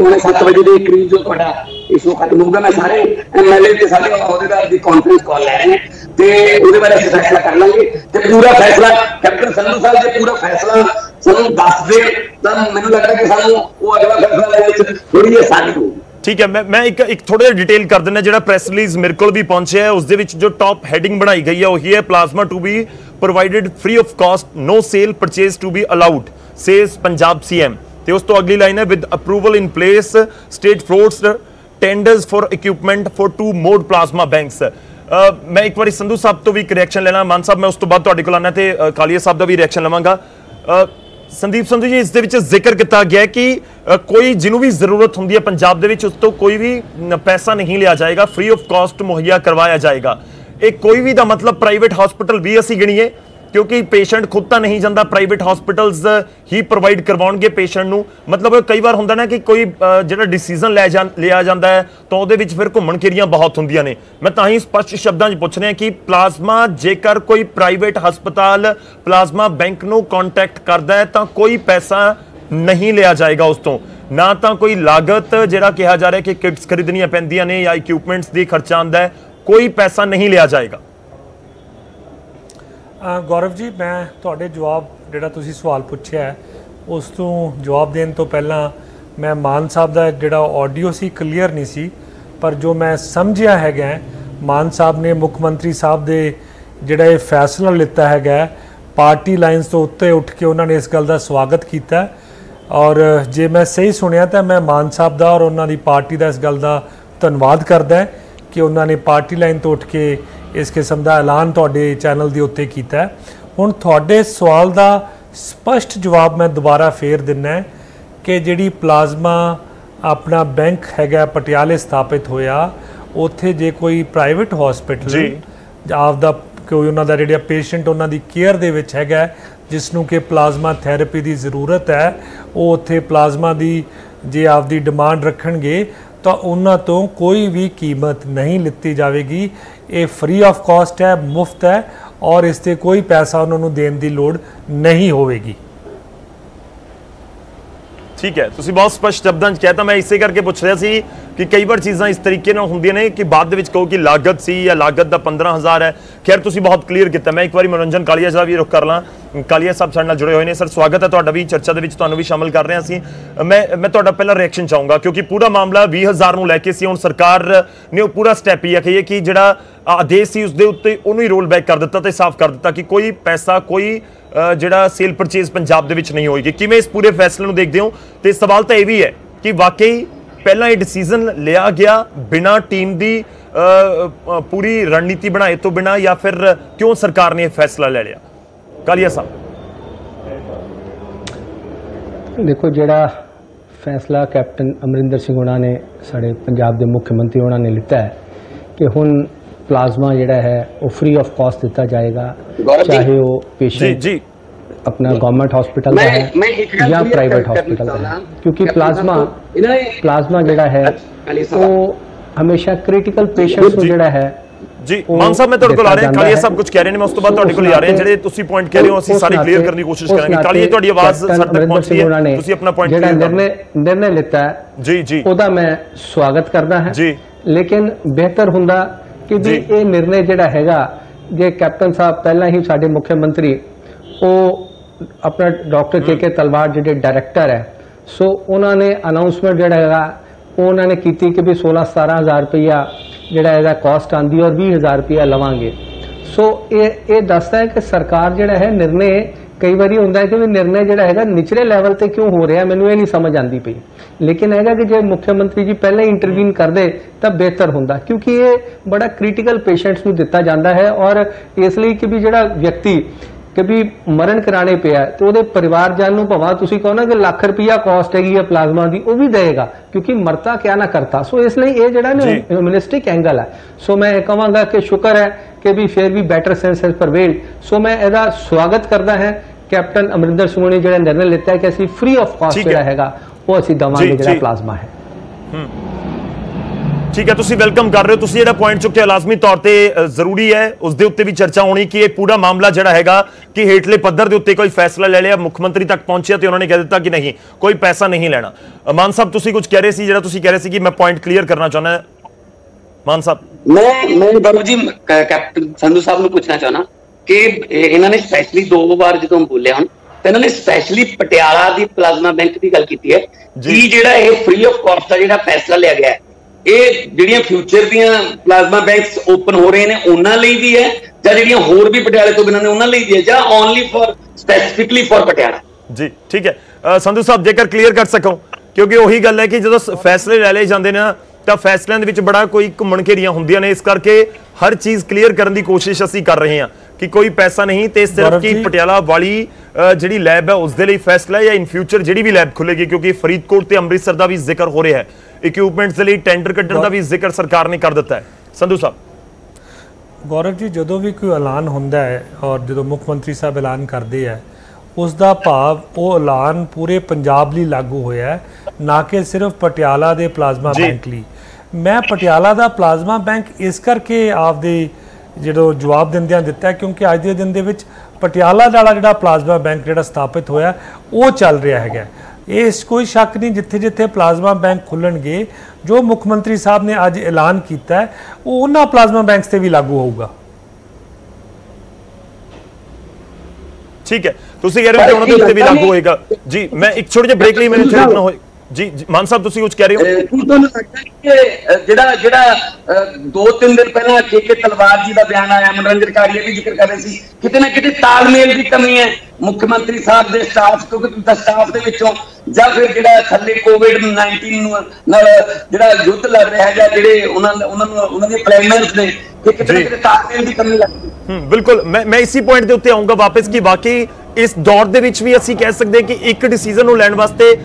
7:30 बजे के करीब जो तुहाडा इशू खत्म होगा मैं सारे एमएलए ते सारे अहुदेदार दी कॉन्फ्रेंस कॉल ले रहे हैं ते उहदे बारे असीं फैसला कर लांगे ते पूरा फैसला कैप्टन संधू साहब जे पूरा फैसला सानू दस दे तां मैनूं लगदा कि सानू वो अगला फैसला लेने च थोड़ी आसानी होगी। ठीक है, मैं एक थोड़ा डिटेल कर देना। जो प्रेस रिलीज मेरे को भी पहुंचे है उस दे विच जो टॉप हेडिंग बनाई गई है वही है plasma to be provided free of cost, no sale purchase to be allowed, says Punjab CM. तो उस तो अगली लाइन है with approval in place state floats tenders for equipment for 2 mode plasma banks. मैं एक बार संधू साहब तो भी एक रिएक्शन लेना, मान साहब मैं उस तो बाद तुहाडे कोल आना ते कालिया साहब का भी रिएक्शन लवांगा। संदीप संधू जी, इस दे विच जिक्र किया गया कि कोई जिन्हों भी जरूरत होंगी है पंजाब दे विच उस तो कोई भी पैसा नहीं लिया जाएगा, फ्री ऑफ कॉस्ट मुहैया करवाया जाएगा। एक कोई भी दा मतलब प्राइवेट हॉस्पिटल भी असी गिणीए क्योंकि पेशेंट खुद तो नहीं जाता, प्राइवेट हॉस्पिटल्स ही प्रोवाइड करवाउणगे पेशेंट नूं। मतलब कई बार हुंदा ना कि कोई जिहड़ा डिसीजन लिया जाता है तो उहदे विच फिर घुम्मण घेरियां बहुत हुंदियां ने। मैं तां ही स्पष्ट शब्दां 'च पुछ रहा कि प्लाज्मा जेकर कोई प्राइवेट हस्पताल प्लाज्मा बैंक नूं कॉन्टैक्ट करदा है तो कोई पैसा नहीं लिया जाएगा उस तो, ना तो कोई लागत जिहड़ा कहा जा रहा है कि किट्स खरीदनियां पैंदियां ने या इक्विपमेंट्स दी खर्चा आंदा है, कोई पैसा नहीं लिया जाएगा। गौरव जी, मैं तुहाडे जवाब जिहड़ा तुसीं सवाल पुछिया है उस तो जवाब देने तो पहला मैं मान साहब का जिहड़ा ऑडियो सी क्लीयर नहीं सी, पर जो मैं समझिया हैगा मान साहब ने मुख्यमंत्री साहब दे जिहड़ा ये फैसला लिता हैगा पार्टी लाइनस तो उत्ते उठ के उन्होंने इस गल का स्वागत किया। और जे मैं सही सुनिया तो मैं मान साहब का और उन्होंने पार्टी का इस गल का धन्यवाद करदा है कि उन्होंने पार्टी लाइन तो उठ के इस किस्म का ऐलान तुहाडे चैनल के उत्ते कीता है। हुण तुहाडे सवाल का स्पष्ट जवाब मैं दोबारा फेर दिना है कि जिहड़ी प्लाज्मा अपना बैंक हैगा पटियाले स्थापित होया उत्थे जे कोई प्राइवेट हॉस्पिटल आपदा कोई उन्हां दा जिहड़ा पेशेंट उन्हां दी केयर दे विच हैगा जिसनूं कि प्लाज्मा थैरेपी की जरूरत है वो उत्थे प्लाज्मा की जे आपदी डिमांड रखणगे तो उन्हां तो कोई भी कीमत नहीं लिती जाएगी। ये फ्री ऑफ कॉस्ट है, मुफ्त है और इससे कोई पैसा उन्होंने देने की लोड़ नहीं होगी। ठीक है, ਤੁਸੀਂ ਬਹੁਤ ਸਪਸ਼ਟ ਸ਼ਬਦਾਂ 'ਚ ਕਹਿਤਾ। ਮੈਂ ਇਸੇ ਕਰਕੇ ਪੁੱਛ ਰਿਹਾ ਸੀ ਕਿ ਕਈ ਵਾਰ ਚੀਜ਼ਾਂ ਇਸ ਤਰੀਕੇ ਨਾਲ ਹੁੰਦੀਆਂ ਨੇ ਕਿ ਬਾਅਦ ਦੇ ਵਿੱਚ ਕਹੋ ਕਿ ਲਾਗਤ ਸੀ ਜਾਂ ਲਾਗਤ ਦਾ 15000 ਹੈ। ਖੈਰ ਤੁਸੀਂ ਬਹੁਤ ਕਲੀਅਰ ਕੀਤਾ। ਮੈਂ ਇੱਕ ਵਾਰੀ ਮਨੋਰੰਜਨ ਕਾਲੀਆ ਦਾ ਵੀ ਰੁਖ ਕਰ ਲਾਂ। ਕਾਲੀਆ ਸਾਹਿਬ ਸਾਡੇ ਨਾਲ ਜੁੜੇ ਹੋਏ ਨੇ। ਸਰ ਸਵਾਗਤ ਹੈ ਤੁਹਾਡਾ ਵੀ, ਚਰਚਾ ਦੇ ਵਿੱਚ ਤੁਹਾਨੂੰ ਵੀ ਸ਼ਾਮਲ ਕਰ ਰਹੇ ਹਾਂ ਅਸੀਂ। ਮੈਂ ਤੁਹਾਡਾ ਪਹਿਲਾ ਰਿਐਕਸ਼ਨ ਚਾਹੂੰਗਾ ਕਿਉਂਕਿ ਪੂਰਾ ਮਾਮਲਾ 20000 ਨੂੰ ਲੈ ਕੇ ਸੀ। ਹੁਣ ਸਰਕਾਰ ਨੇ ਉਹ ਪੂਰਾ ਸਟੈਪ ਹੀ ਹੈ ਕਿ ਜਿਹੜਾ ਆਦੇਸ਼ ਸੀ ਉਸਦੇ ਉੱਤੇ ਉਹਨੂੰ ਹੀ ਰੋਲ ਬੈਕ ਕਰ ਦਿੱਤਾ ਤੇ ਸਾਫ਼ ਕਰ ਦਿੱਤਾ ਕਿ ਕੋਈ ਪੈਸਾ ਕੋਈ ਜਿਹੜਾ ਸੇਲ ਪਰਚੇਜ਼ ਪੰਜਾਬ ਦੇ ਵਿੱਚ ਨਹੀਂ ਹੋਏਗੀ। ਕਿਵੇਂ ਇਸ ਪੂਰੇ ਫੈਸਲੇ ਨੂੰ ਦੇਖਦੇ ਹੋ? ਤੇ ਸਵਾਲ ਤਾਂ ਇਹ ਵੀ ਹੈ ਕਿ ਵਾਕਈ ਪਹਿਲਾਂ ਇਹ ਡਿਸੀਜਨ ਲਿਆ ਗਿਆ ਬਿਨਾਂ ਟੀਮ ਦੀ ਪੂਰੀ ਰਣਨੀਤੀ ਬਣਾਏ ਤੋਂ ਬਿਨਾਂ, ਜਾਂ ਫਿਰ ਕਿਉਂ ਸਰਕਾਰ ਨੇ ਇਹ ਫੈਸਲਾ ਲੈ ਲਿਆ? ਕਾਲੀਆ ਸਾਹਿਬ देखो, ਜਿਹੜਾ फैसला कैप्टन अमरिंदर सिंह होना ने साढ़े पंजाब के मुख्यमंत्री होना ने लिता है कि हुण प्लाज्मा जिहड़ा है वो फ्री ऑफ कॉस्ट दिता जाएगा, चाहे वो पेशेंट अपना गवर्नमेंट हॉस्पिटल का है या प्राइवेट हॉस्पिटल का है, क्योंकि प्लाज्मा जिहड़ा है वो हमेशा क्रिटिकल पेशेंट्स को जिहड़ा है जी। मान साहब मैं तुहाडे कोल आ रहा, कालिया साहब कुछ कह रहे हैं, मैं उस तो बाद तुहाडे कोल आ रहे हैं। ਜਿਹੜੇ ਤੁਸੀਂ ਪੁਆਇੰਟ ਕਹਿ ਰਹੇ ਹੋ ਅਸੀਂ ਸਾਰੇ ਕਲੀਅਰ ਕਰਨ ਦੀ ਕੋਸ਼ਿਸ਼ ਕਰਾਂਗੇ। ਕਾਲੀਆ ਤੁਹਾਡੀ ਆਵਾਜ਼ ਸਾਡੇ ਤੱਕ ਪਹੁੰਚੀ ਹੈ, ਤੁਸੀਂ ਆਪਣਾ ਪੁਆਇੰਟ ਜਿਹੜਾ ਨਿਰਣੇ ਲਿੱਤਾ ਹੈ ਜੀ ਉਹਦਾ ਮੈਂ ਸਵਾਗਤ ਕਰਦਾ ਹਾਂ ਜੀ। ਲੇਕਿਨ ਬਿਹਤਰ ਹੁੰਦਾ ਕਿ ਵੀ ਇਹ ਨਿਰਣੇ ਜਿਹੜਾ ਹੈਗਾ, ਜੇ ਕੈਪਟਨ ਸਾਹਿਬ ਪਹਿਲਾਂ ਹੀ ਸਾਡੇ ਮੁੱਖ ਮੰਤਰੀ ਉਹ ਆਪਣਾ ਡਾਕਟਰ ਕੇ ਤਲਵਾਰ ਜਿਹੜੇ ਡਾਇਰੈਕਟਰ ਹੈ, ਸੋ ਉਹਨਾਂ ਨੇ ਅਨਾਉਂਸਮੈਂਟ ਜਿਹੜਾ ਹੈਗਾ ਉਹ ਉਹਨਾਂ ਨੇ ਕੀਤੀ ਕਿ ਵੀ 16-17 ਰੁਪਇਆ ਜਿਹੜਾ ਇਹਦਾ ਕਾਸਟ ਆਂਦੀ ਔਰ 20000 ਰੁਪਇਆ ਲਵਾਂਗੇ। ਸੋ ਇਹ ਦੱਸਦਾ ਹੈ ਕਿ ਸਰਕਾਰ ਜਿਹੜਾ ਹੈ ਨਿਰਣੇ ਕਈ ਵਾਰੀ ਹੁੰਦਾ ਹੈ ਕਿ ਵੀ ਨਿਰਣੇ ਜਿਹੜਾ ਹੈਗਾ ਨਿਚਲੇ ਲੈਵਲ ਤੇ ਕਿਉਂ ਹੋ ਰਿਹਾ, ਮੈਨੂੰ ਇਹ ਨਹੀਂ ਸਮਝ ਆਂਦੀ ਪਈ। ਲੇਕਿਨ ਹੈਗਾ ਕਿ ਜੇ ਮੁੱਖ ਮੰਤਰੀ ਜੀ ਪਹਿਲਾਂ ਹੀ ਇੰਟਰਵੀਨ ਕਰਦੇ ਤਾਂ ਬਿਹਤਰ ਹੁੰਦਾ, ਕਿਉਂਕਿ ਇਹ ਬੜਾ ਕ੍ਰਿਟੀਕਲ ਪੇਸ਼ੈਂਟਸ ਨੂੰ ਦਿੱਤਾ ਜਾਂਦਾ ਹੈ ਔਰ ਇਸ ਲਈ ਕਿ ਵੀ ਜਿਹੜਾ ਵਿਅਕਤੀ ਕਿ ਵੀ ਮਰਨ ਕਰਾਣੇ ਪਿਆ ਤੇ ਉਹਦੇ ਪਰਿਵਾਰਜਨ ਨੂੰ ਭਾਵੇਂ ਤੁਸੀਂ ਕਹੋ ਨਾ ਕਿ ਲੱਖ ਰੁਪਇਆ ਕਾਸਟ ਹੈਗੀ ਹੈ ਪਲਾਜ਼ਮਾ ਦੀ, ਉਹ ਵੀ ਦੇਗਾ ਕਿਉਂਕਿ ਮਰਤਾ ਕਿਆ ਨਾ ਕਰਤਾ। ਸੋ ਇਸ ਲਈ ਇਹ ਜਿਹੜਾ ਨਾ ਹਿਊਮਨਿਸਟਿਕ ਐਂਗਲ ਹੈ। ਸੋ ਮੈਂ ਕਹਾਂਗਾ ਕਿ ਸ਼ੁਕਰ ਹੈ ਕਿ ਵੀ ਫਿਰ ਵੀ ਬੈਟਰ ਸੈਂਸ ਹੈਜ਼ ਪ੍ਰਵੇਲਡ। ਸੋ ਮੈਂ ਇਹਦਾ ਸਵਾਗਤ ਕਰਦਾ ਹੈ ਕੈਪਟਨ ਅਮਰਿੰਦਰ ਸਿੰਘ ਨੇ ਜਿਹੜਾ ਨਿਰਣੇ ਲਿੱਤਾ ਹੈ ਕਿ ਅਸੀਂ ਫ੍ਰੀ ਆਫ ਕਾਸਟ ਜਿਹੜਾ ਹੈਗਾ ਉਹ ਅਸੀਂ ਦਵਾਂਗੇ ਜਿਹੜਾ ਪਲਾਜ਼ਮਾ ਹੈ। ठीक है, तुसी वेलकम कर रहे हो। तुसी जेड़ा पॉइंट चुके लाजमी तौर पे जरूरी है उस दे उत्ते भी चर्चा होनी कि ये पूरा मामला जेड़ा हैगा कि हेठले पद्धर दे उत्ते कोई फैसला ले लिया, मुख्यमंत्री तक पहुंचे तो उन्होंने कह दिता कि नहीं कोई पैसा नहीं लेना। मान साहब तुसी कुछ कह रहे सी, जेड़ा तुसी कह रहे सी कि मैं पॉइंट क्लियर करना चाहना है। मान साहब मैं गौरव जी कैप्टन संधू साहब ਨੂੰ ਪੁੱਛਣਾ ਚਾਹਣਾ ਕਿ ਇਹਨਾਂ ਨੇ ਸਪੈਸ਼ਲੀ 2 ਵਾਰ ਜਦੋਂ ਬੋਲਿਆ ਹੁਣ ਤੇ ਇਹਨਾਂ ਨੇ ਸਪੈਸ਼ਲੀ ਪਟਿਆਲਾ ਦੀ ਪਲਾਜ਼ਮਾ ਬੈਂਕ ਦੀ ਗੱਲ ਕੀਤੀ ਹੈ ਕਿ ਜਿਹੜਾ ਇਹ ਫ੍ਰੀ ਆਫ ਕਾਸਟ ਦਾ ਜਿਹੜਾ ਫੈਸਲਾ ਲਿਆ ਗਿਆ ਇਹ ਜਿਹੜੀਆਂ ਫਿਊਚਰ ਦੀਆਂ ਪਲਾਜ਼ਮਾ ਬੈਂਕਸ ਓਪਨ ਹੋ ਰਹੇ ਨੇ ਉਹਨਾਂ ਲਈ ਵੀ ਹੈ ਜਾਂ ਜਿਹੜੀਆਂ ਹੋਰ ਵੀ ਪਟਿਆਲੇ ਤੋਂ ਬਿਨਾਂ ਨੇ ਉਹਨਾਂ ਲਈ ਵੀ ਹੈ ਜਾਂ only for specifically for Patiala? ਜੀ ਠੀਕ ਹੈ ਸੰਧੂ ਸਾਹਿਬ, ਜੇਕਰ ਕਲੀਅਰ ਕਰ ਸਕੋ, ਕਿਉਂਕਿ ਉਹੀ ਗੱਲ ਹੈ ਕਿ ਜਦੋਂ ਫੈਸਲੇ ਲੈ ਲਏ ਜਾਂਦੇ ਨੇ ਤਾਂ ਫੈਸਲਿਆਂ ਦੇ ਵਿੱਚ ਬੜਾ ਕੋਈ ਘੁੰਮਣ ਘੇਰੀਆਂ ਹੁੰਦੀਆਂ ਨੇ, ਇਸ ਕਰਕੇ ਹਰ ਚੀਜ਼ ਕਲੀਅਰ ਕਰਨ ਦੀ ਕੋਸ਼ਿਸ਼ ਅਸੀਂ ਕਰ ਰਹੇ ਹਾਂ ਕਿ ਕੋਈ ਪੈਸਾ ਨਹੀਂ ਤੇ ਸਿਰਫ ਕਿ ਪਟਿਆਲਾ ਵਾਲੀ ਜਿਹੜੀ ਲੈਬ ਹੈ ਉਸ ਦੇ ਲਈ ਫੈਸਲਾ ਹੈ ਜਾਂ ਇਨ ਫਿਊਚਰ ਜਿਹੜੀ ਵੀ ਲੈਬ ਖੁੱਲੇਗੀ, ਕਿਉਂਕਿ ਫਰੀਦਕੋਟ ਤੇ ਅੰਮ੍ਰਿਤਸਰ ਦਾ ਵੀ ਜ਼ਿਕਰ ਹੋ ਰਿਹਾ ਹੈ, ਇਕਵਿਪਮੈਂਟਸ ਦੇ ਲਈ ਟੈਂਡਰ ਕੱਢਣ ਦਾ ਵੀ ਜ਼ਿਕਰ ਸਰਕਾਰ ਨੇ ਕਰ ਦਿੱਤਾ ਹੈ। ਸੰਧੂ ਸਾਹਿਬ ਗੌਰਵ ਜੀ, ਜਦੋਂ ਵੀ ਕੋਈ ਐਲਾਨ ਹੁੰਦਾ ਹੈ ਔਰ ਜਦੋਂ ਮੁੱਖ ਮੰਤਰੀ ਸਾਹਿਬ ਐਲਾਨ ਕਰਦੇ ਹੈ ਉਸ ਦਾ ਭਾਵ ਉਹ ਐਲਾਨ ਪੂਰੇ ਪੰਜਾਬ ਲਈ ਲਾਗੂ ਹੋਇਆ ਹੈ, ਨਾ ਕਿ ਸਿਰਫ ਪਟਿਆਲਾ ਦੇ ਪਲਾਜ਼ਮਾ ਬੈਂਕ ਲਈ। ਮੈਂ ਪਟਿਆਲਾ ਦਾ ਪਲਾਜ਼ਮਾ ਬੈਂਕ ਇਸ ਕਰਕੇ ਆਪਦੇ ਜਦੋਂ ਜਵਾਬ ਦਿੰਦਿਆਂ ਦਿੱਤਾ ਕਿਉਂਕਿ ਅੱਜ ਦੇ ਦਿਨ ਦੇ ਵਿੱਚ ਪਟਿਆਲਾ ਵਾਲਾ ਜਿਹੜਾ ਪਲਾਜ਼ਮਾ ਬੈਂਕ ਜਿਹੜਾ ਸਥਾਪਿਤ ਹੋਇਆ ਉਹ ਚੱਲ ਰਿਹਾ ਹੈਗਾ। ਇਸ ਕੋਈ ਸ਼ੱਕ ਨਹੀਂ ਜਿੱਥੇ ਜਿੱਥੇ ਪਲਾਜ਼ਮਾ ਬੈਂਕ ਖੁੱਲਣਗੇ ਜੋ ਮੁੱਖ ਮੰਤਰੀ ਸਾਹਿਬ ਨੇ ਅੱਜ ਐਲਾਨ ਕੀਤਾ ਹੈ ਉਹ ਉਹਨਾਂ ਪਲਾਜ਼ਮਾ ਬੈਂਕਸ ਤੇ ਵੀ ਲਾਗੂ ਹੋਊਗਾ। ठीक है, ਤੁਸੀਂ ਕਹਿ ਰਹੇ ਹੋ ਕਿ ਉਹਨਾਂ ਦੇ ਉੱਤੇ ਵੀ ਲਾਗੂ ਹੋਏਗਾ ਜੀ। ਮੈਂ ਇੱਕ ਛੋਟੇ ਜਿਹੇ ਬ੍ਰੇਕ ਲਈ ਮੈਨੂੰ ਇੱਥੇ ਰੁਕਣਾ ਹੋਏ ਜੀ। ਮਾਨ ਸਾਹਿਬ ਤੁਸੀਂ ਕੁਝ ਕਹਿ ਰਹੇ ਹੋ? ਕੀ ਤੁਹਾਨੂੰ ਲੱਗਦਾ ਕਿ ਜਿਹੜਾ 2-3 ਦਿਨ ਪਹਿਲਾਂ ਕੇ ਤਲਵਾਰ ਜੀ ਦਾ ਬਿਆਨ ਆਇਆ, ਮਨੋਰੰਜਨ ਕਾਲੀਆ ਵੀ ਜ਼ਿਕਰ ਕਰ ਰਹੇ ਸੀ, ਕਿਤੇ ਨਾ ਕਿਤੇ ਤਾਲਮੇਲ ਦੀ ਕਮੀ ਹੈ ਮੁੱਖ ਮੰਤਰੀ ਸਾਹਿਬ ਦੇ ਸਟਾਫ ਕਿਉਂਕਿ ਸਟਾਫ ਦੇ ਵਿੱਚੋਂ ਜਾਂ ਫਿਰ ਜਿਹੜਾ ਥੱਲੇ ਕੋਵਿਡ-19 ਨਾਲ ਜਿਹੜਾ ਯੁੱਧ ਲੜ ਰਿਹਾ ਜਾਂ ਜਿਹੜੇ ਉਹਨਾਂ ਦੇ ਪਲੈਨਰਸ ਨੇ ਕਿਤੇ ਨਾ ਕਿਤੇ ਤਾਲਮੇਲ ਦੀ ਕਮੀ ਲੱਗਦੀ। ਬਿਲਕੁਲ, ਮੈਂ ਇਸੇ ਪੁਆਇੰਟ ਦੇ ਉੱਤੇ ਆਉਂਗਾ ਵਾਪਸ ਕਿ ਵਾਕਈ ਇਸ ਦੌਰ ਦੇ ਵਿੱਚ ਵੀ ਅਸੀਂ ਕਹਿ ਸਕਦੇ ਕਿ ਇੱਕ ਡਿਸੀਜਨ ਨੂੰ ਲੈਣ ਵਾਸਤੇ